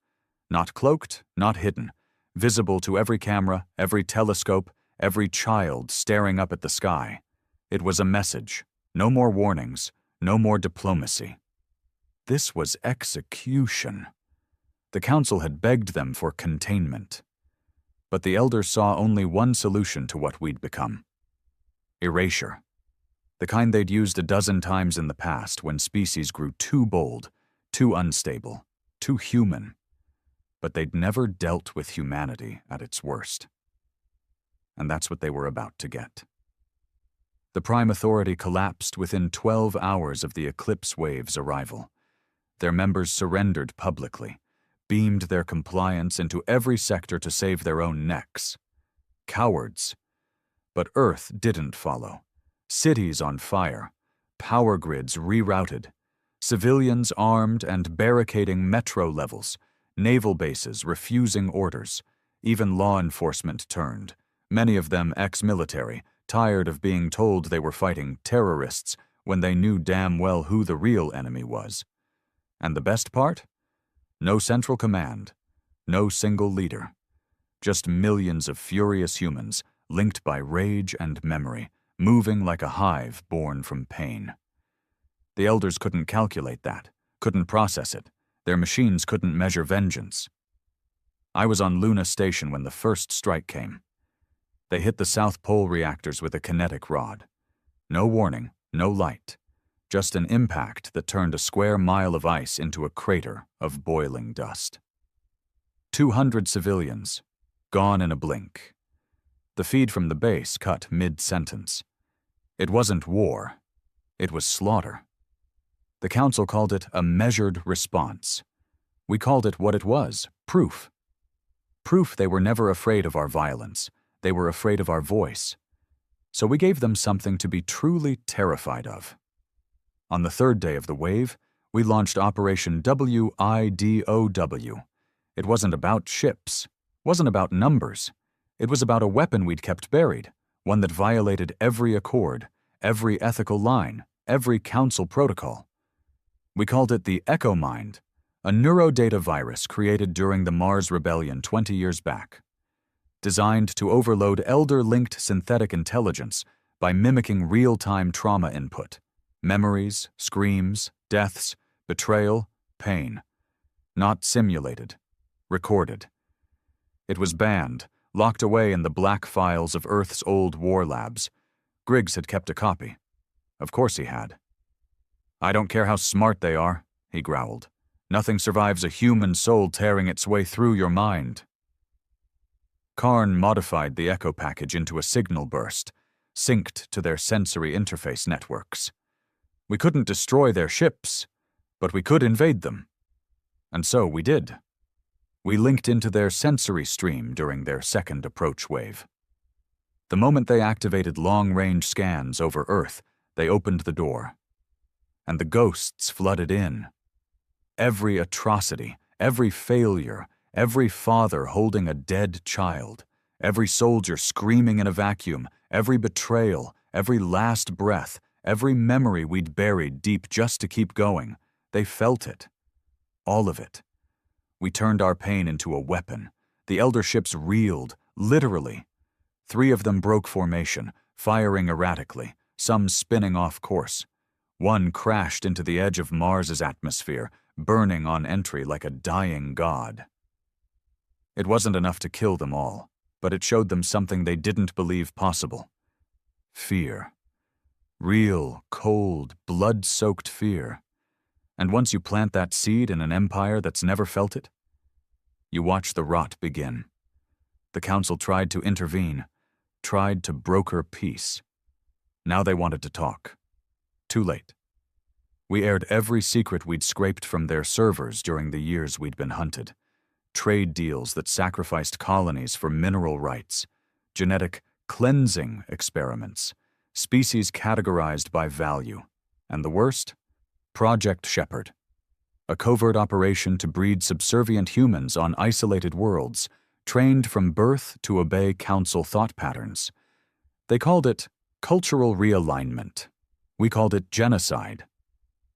Not cloaked, not hidden, visible to every camera, every telescope, every child staring up at the sky. It was a message. No more warnings, no more diplomacy. This was execution. The Council had begged them for containment. But the elders saw only one solution to what we'd become. Erasure. The kind they'd used a dozen times in the past when species grew too bold, too unstable, too human. But they'd never dealt with humanity at its worst. And that's what they were about to get. The Prime Authority collapsed within 12 hours of the Eclipse Wave's arrival. Their members surrendered publicly, beamed their compliance into every sector to save their own necks. Cowards. But Earth didn't follow. Cities on fire, power grids rerouted, civilians armed and barricading metro levels, naval bases refusing orders, even law enforcement turned, many of them ex-military, tired of being told they were fighting terrorists when they knew damn well who the real enemy was. And the best part? No central command, no single leader. Just millions of furious humans, linked by rage and memory, moving like a hive born from pain. The elders couldn't calculate that, couldn't process it. Their machines couldn't measure vengeance. I was on Luna Station when the first strike came. They hit the South Pole reactors with a kinetic rod. No warning, no light. Just an impact that turned a square mile of ice into a crater of boiling dust. 200 civilians, gone in a blink. The feed from the base cut mid-sentence. It wasn't war. It was slaughter. The Council called it a measured response. We called it what it was, proof. Proof they were never afraid of our violence. They were afraid of our voice. So we gave them something to be truly terrified of. On the third day of the wave, we launched Operation WIDOW. It wasn't about ships, wasn't about numbers. It was about a weapon we'd kept buried, one that violated every accord, every ethical line, every council protocol. We called it the Echo Mind, a neurodata virus created during the Mars Rebellion 20 years back. Designed to overload elder-linked synthetic intelligence by mimicking real-time trauma input, memories, screams, deaths, betrayal, pain. Not simulated, recorded. It was banned, locked away in the black files of Earth's old war labs. Griggs had kept a copy. Of course he had. "I don't care how smart they are," he growled. "Nothing survives a human soul tearing its way through your mind." Karn modified the Echo package into a signal burst, synced to their sensory interface networks. We couldn't destroy their ships, but we could invade them. And so we did. We linked into their sensory stream during their second approach wave. The moment they activated long-range scans over Earth, they opened the door. And the ghosts flooded in. Every atrocity, every failure, every father holding a dead child, every soldier screaming in a vacuum, every betrayal, every last breath, every memory we'd buried deep just to keep going, they felt it. All of it. We turned our pain into a weapon. The elder ships reeled, literally. 3 of them broke formation, firing erratically, some spinning off course. One crashed into the edge of Mars's atmosphere, burning on entry like a dying god. It wasn't enough to kill them all, but it showed them something they didn't believe possible. Fear. Real, cold, blood-soaked fear. And once you plant that seed in an empire that's never felt it, you watch the rot begin. The council tried to intervene, tried to broker peace. Now they wanted to talk. Too late. We aired every secret we'd scraped from their servers during the years we'd been hunted. Trade deals that sacrificed colonies for mineral rights, genetic cleansing experiments, species categorized by value, and the worst? Project Shepherd, a covert operation to breed subservient humans on isolated worlds, trained from birth to obey council thought patterns. They called it cultural realignment. We called it genocide.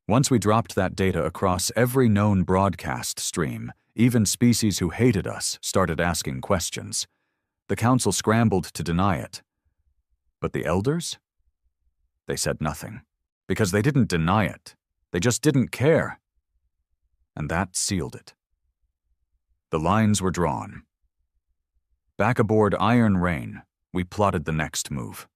Once we dropped that data across every known broadcast stream, even species who hated us started asking questions. The council scrambled to deny it. But the elders? They said nothing, because they didn't deny it. They just didn't care. And that sealed it. The lines were drawn. Back aboard Iron Rain, we plotted the next move.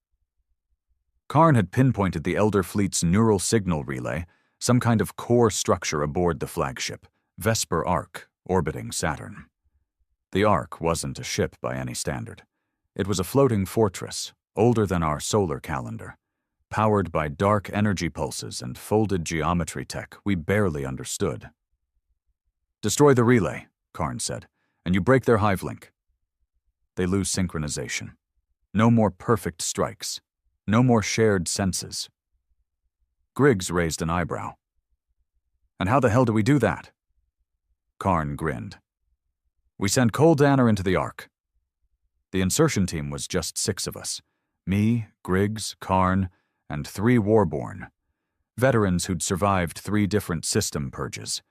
Karn had pinpointed the Elder Fleet's neural signal relay, some kind of core structure aboard the flagship, Vesper Arc, orbiting Saturn. The Arc wasn't a ship by any standard. It was a floating fortress, older than our solar calendar, powered by dark energy pulses and folded geometry tech we barely understood. "Destroy the relay," Karn said, "and you break their hive link." They lose synchronization. No more perfect strikes. No more shared senses. Griggs raised an eyebrow. "And how the hell do we do that?" Karn grinned. "We send Cole Danner into the Ark." The insertion team was just 6 of us. Me, Griggs, Karn, and 3 Warborn. Veterans who'd survived 3 different system purges.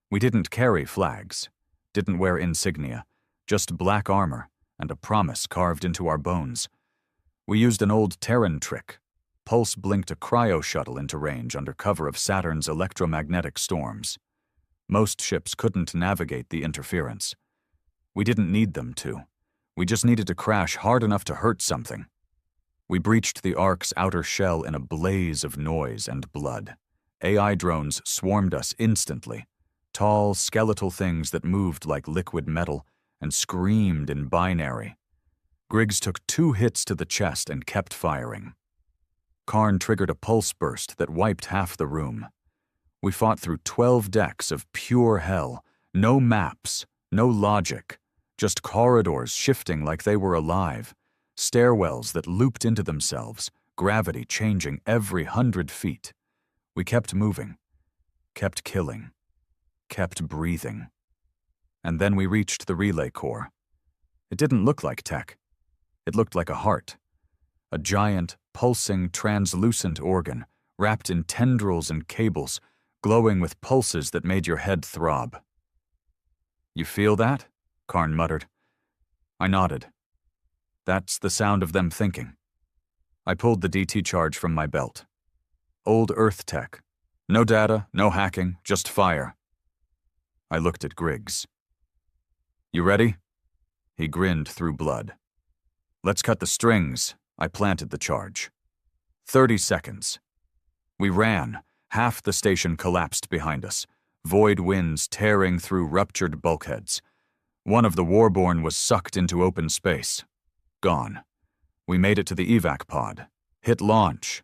We didn't carry flags, didn't wear insignia, just black armor and a promise carved into our bones. We used an old Terran trick. Pulse blinked a cryo shuttle into range under cover of Saturn's electromagnetic storms. Most ships couldn't navigate the interference. We didn't need them to. We just needed to crash hard enough to hurt something. We breached the Ark's outer shell in a blaze of noise and blood. AI drones swarmed us instantly. Tall, skeletal things that moved like liquid metal and screamed in binary. Griggs took 2 hits to the chest and kept firing. Karn triggered a pulse burst that wiped half the room. We fought through 12 decks of pure hell, no maps, no logic, Just corridors shifting like they were alive, stairwells that looped into themselves, gravity changing every 100 feet. We kept moving, kept killing, kept breathing. And then we reached the relay core. It didn't look like tech. It looked like a heart. A giant, pulsing, translucent organ, wrapped in tendrils and cables, glowing with pulses that made your head throb. "You feel that?" Karn muttered. I nodded. "That's the sound of them thinking." I pulled the DT charge from my belt. Old Earth tech. No data, no hacking, just fire. I looked at Griggs. "You ready?" He grinned through blood. "Let's cut the strings." I planted the charge. 30 seconds. We ran. Half the station collapsed behind us, void winds tearing through ruptured bulkheads. One of the Warborn was sucked into open space. Gone. We made it to the evac pod, hit launch,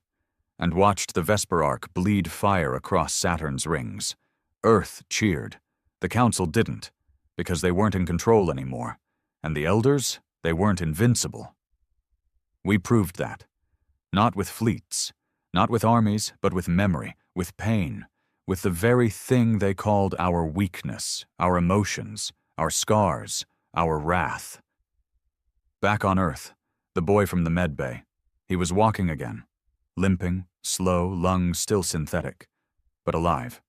and watched the Vesper Arc bleed fire across Saturn's rings. Earth cheered. The Council didn't, because they weren't in control anymore. And the Elders, they weren't invincible. We proved that. Not with fleets, not with armies, but with memory, with pain, with the very thing they called our weakness, our emotions, our scars, our wrath. Back on Earth, the boy from the med bay, he was walking again, limping, slow, lungs still synthetic, but alive.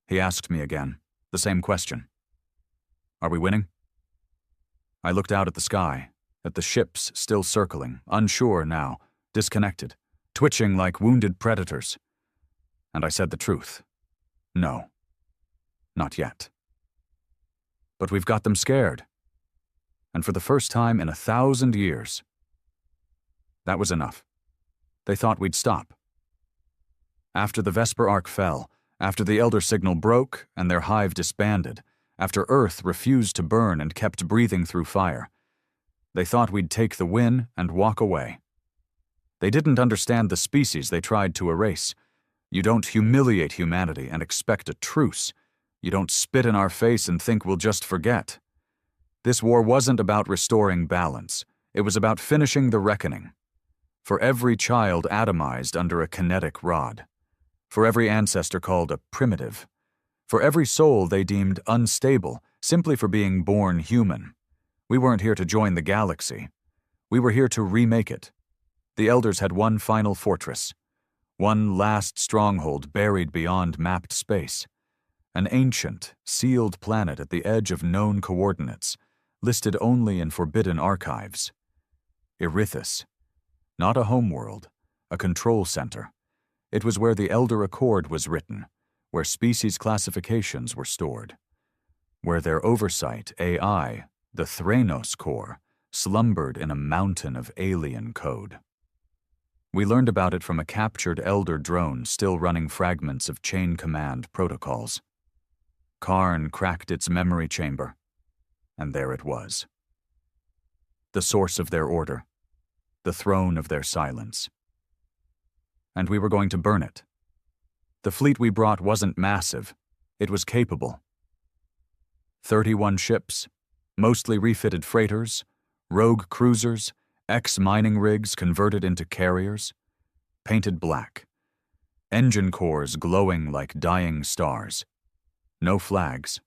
He asked me again, the same question. "Are we winning?" I looked out at the sky, at the ships still circling, unsure now, disconnected, twitching like wounded predators. And I said the truth. No. Not yet. But we've got them scared. And for the first time in 1,000 years. That was enough. They thought we'd stop. After the Vesper Arc fell, after the Elder Signal broke and their hive disbanded, after Earth refused to burn and kept breathing through fire, they thought we'd take the win and walk away. They didn't understand the species they tried to erase. You don't humiliate humanity and expect a truce. You don't spit in our face and think we'll just forget. This war wasn't about restoring balance. It was about finishing the reckoning. For every child atomized under a kinetic rod. For every ancestor called a primitive. For every soul they deemed unstable simply for being born human. We weren't here to join the galaxy. We were here to remake it. The Elders had one final fortress. One last stronghold buried beyond mapped space. An ancient, sealed planet at the edge of known coordinates, listed only in forbidden archives. Erithus. Not a homeworld, a control center. It was where the Elder Accord was written, where species classifications were stored, where their oversight, AI, the Thranos core, slumbered in a mountain of alien code. We learned about it from a captured Elder drone still running fragments of chain command protocols. Karn cracked its memory chamber, and there it was. The source of their order, the throne of their silence. And we were going to burn it. The fleet we brought wasn't massive, it was capable. 31 ships, mostly refitted freighters, rogue cruisers, ex-mining rigs converted into carriers, painted black, engine cores glowing like dying stars. No flags,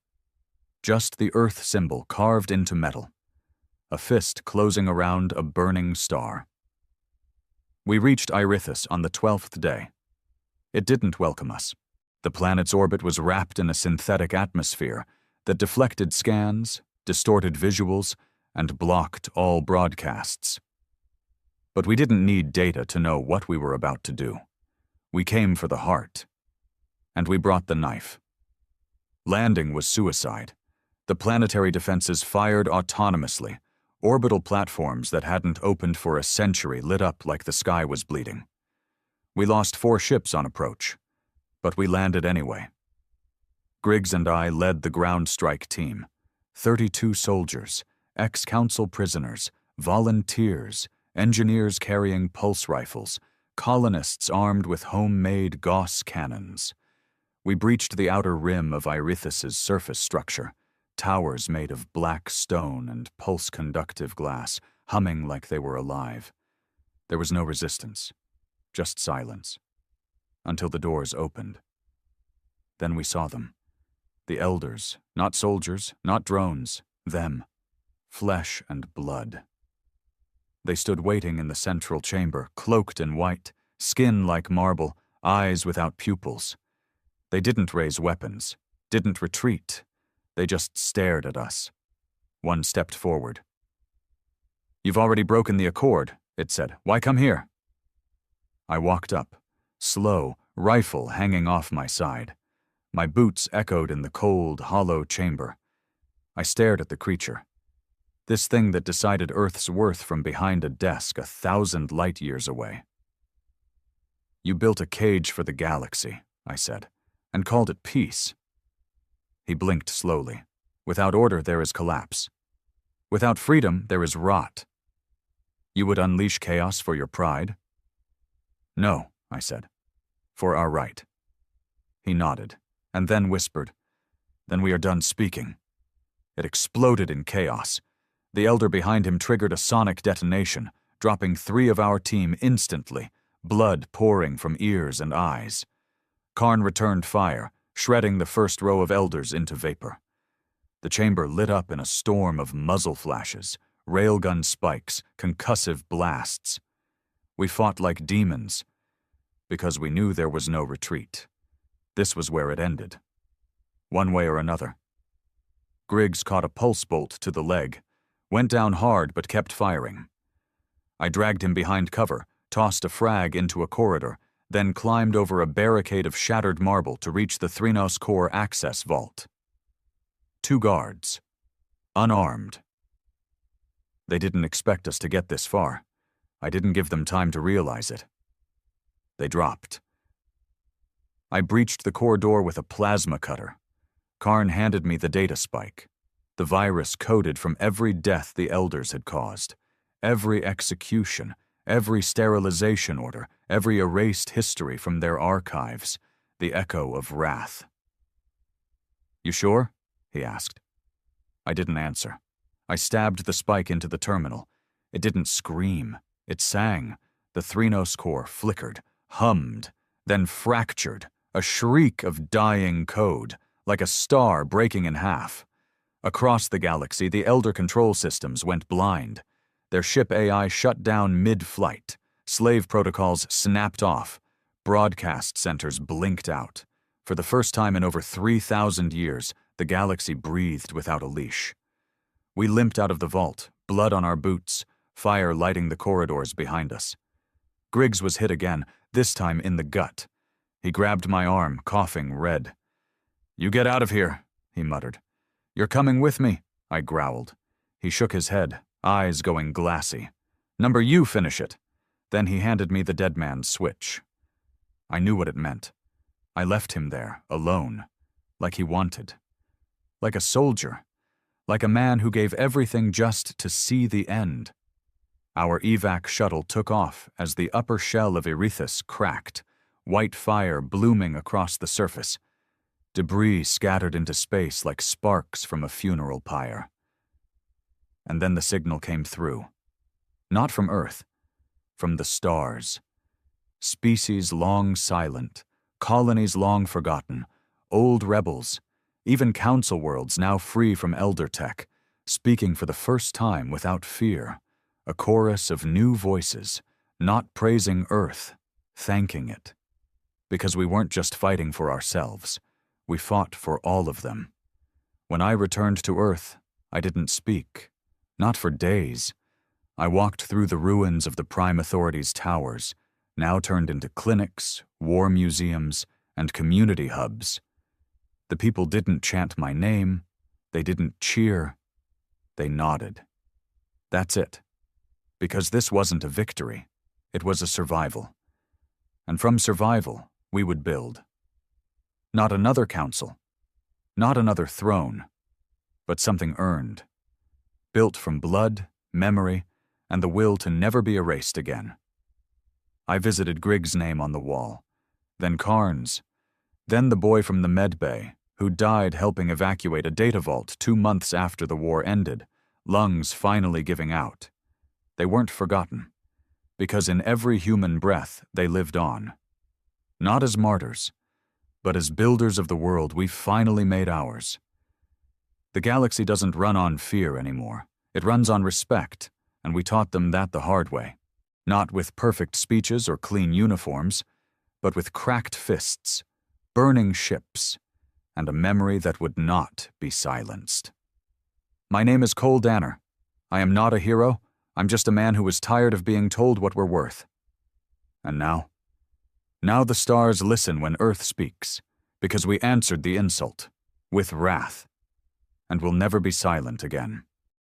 just the Earth symbol carved into metal, a fist closing around a burning star. We reached Erithus on the 12th day. It didn't welcome us. The planet's orbit was wrapped in a synthetic atmosphere that deflected scans, distorted visuals, and blocked all broadcasts. But we didn't need data to know what we were about to do. We came for the heart. And we brought the knife. Landing was suicide. The planetary defenses fired autonomously. Orbital platforms that hadn't opened for a century lit up like the sky was bleeding. We lost 4 ships on approach, but we landed anyway. Griggs and I led the ground strike team. 32 soldiers, ex-council prisoners, volunteers, engineers carrying pulse rifles, colonists armed with homemade Gauss cannons. We breached the outer rim of Erithus's surface structure, towers made of black stone and pulse-conductive glass, humming like they were alive. There was no resistance, just silence, until the doors opened. Then we saw them. The elders, not soldiers, not drones, them, flesh and blood. They stood waiting in the central chamber, cloaked in white, skin like marble, eyes without pupils. They didn't raise weapons, didn't retreat. They just stared at us. One stepped forward. "You've already broken the accord," it said. "Why come here?" I walked up, slow, rifle hanging off my side. My boots echoed in the cold, hollow chamber. I stared at the creature. This thing that decided Earth's worth from behind a desk 1,000 light-years away. "You built a cage for the galaxy," I said, "and called it peace." He blinked slowly. "Without order, there is collapse. Without freedom, there is rot. You would unleash chaos for your pride?" "No," I said, "for our right." He nodded, and then whispered, "Then we are done speaking." It exploded in chaos. The elder behind him triggered a sonic detonation, dropping 3 of our team instantly, blood pouring from ears and eyes. Karn returned fire, shredding the first row of elders into vapor. The chamber lit up in a storm of muzzle flashes, railgun spikes, concussive blasts. We fought like demons, because we knew there was no retreat. This was where it ended. One way or another. Griggs caught a pulse bolt to the leg, went down hard but kept firing. I dragged him behind cover, tossed a frag into a corridor, then climbed over a barricade of shattered marble to reach the Threnos core access vault. 2 guards, unarmed. They didn't expect us to get this far. I didn't give them time to realize it. They dropped. I breached the core door with a plasma cutter. Karn handed me the data spike. The virus coded from every death the elders had caused, every execution, every sterilization order, every erased history from their archives, the echo of wrath. "You sure?" he asked. I didn't answer. I stabbed the spike into the terminal. It didn't scream. It sang. The Threnos core flickered, hummed, then fractured, a shriek of dying code, like a star breaking in half. Across the galaxy, the Elder control systems went blind. Their ship AI shut down mid-flight. Slave protocols snapped off. Broadcast centers blinked out. For the first time in over 3,000 years, the galaxy breathed without a leash. We limped out of the vault, blood on our boots, fire lighting the corridors behind us. Griggs was hit again, this time in the gut. He grabbed my arm, coughing red. "You get out of here," he muttered. "You're coming with me," I growled. He shook his head, eyes going glassy. "Number, you finish it." Then he handed me the dead man's switch. I knew what it meant. I left him there, alone, like he wanted. Like a soldier, like a man who gave everything just to see the end. Our evac shuttle took off as the upper shell of Erethus cracked, white fire blooming across the surface. Debris scattered into space like sparks from a funeral pyre. And then the signal came through. Not from Earth, from the stars. Species long silent, colonies long forgotten, old rebels, even council worlds now free from elder tech, speaking for the first time without fear, a chorus of new voices, not praising Earth, thanking it. Because we weren't just fighting for ourselves. We fought for all of them. When I returned to Earth, I didn't speak. Not for days. I walked through the ruins of the Prime Authority's towers, now turned into clinics, war museums, and community hubs. The people didn't chant my name. They didn't cheer. They nodded. That's it. Because this wasn't a victory. It was a survival. And from survival, we would build. Not another council, not another throne, but something earned, built from blood, memory, and the will to never be erased again. I visited Griggs' name on the wall, then Karn's, then the boy from the med bay, who died helping evacuate a data vault 2 months after the war ended, lungs finally giving out. They weren't forgotten, because in every human breath they lived on. Not as martyrs, but as builders of the world we've finally made ours. The galaxy doesn't run on fear anymore. It runs on respect, and we taught them that the hard way. Not with perfect speeches or clean uniforms, but with cracked fists, burning ships, and a memory that would not be silenced. My name is Cole Danner. I am not a hero. I'm just a man who was tired of being told what we're worth. And now? Now the stars listen when Earth speaks, because we answered the insult, with wrath, and will never be silent again.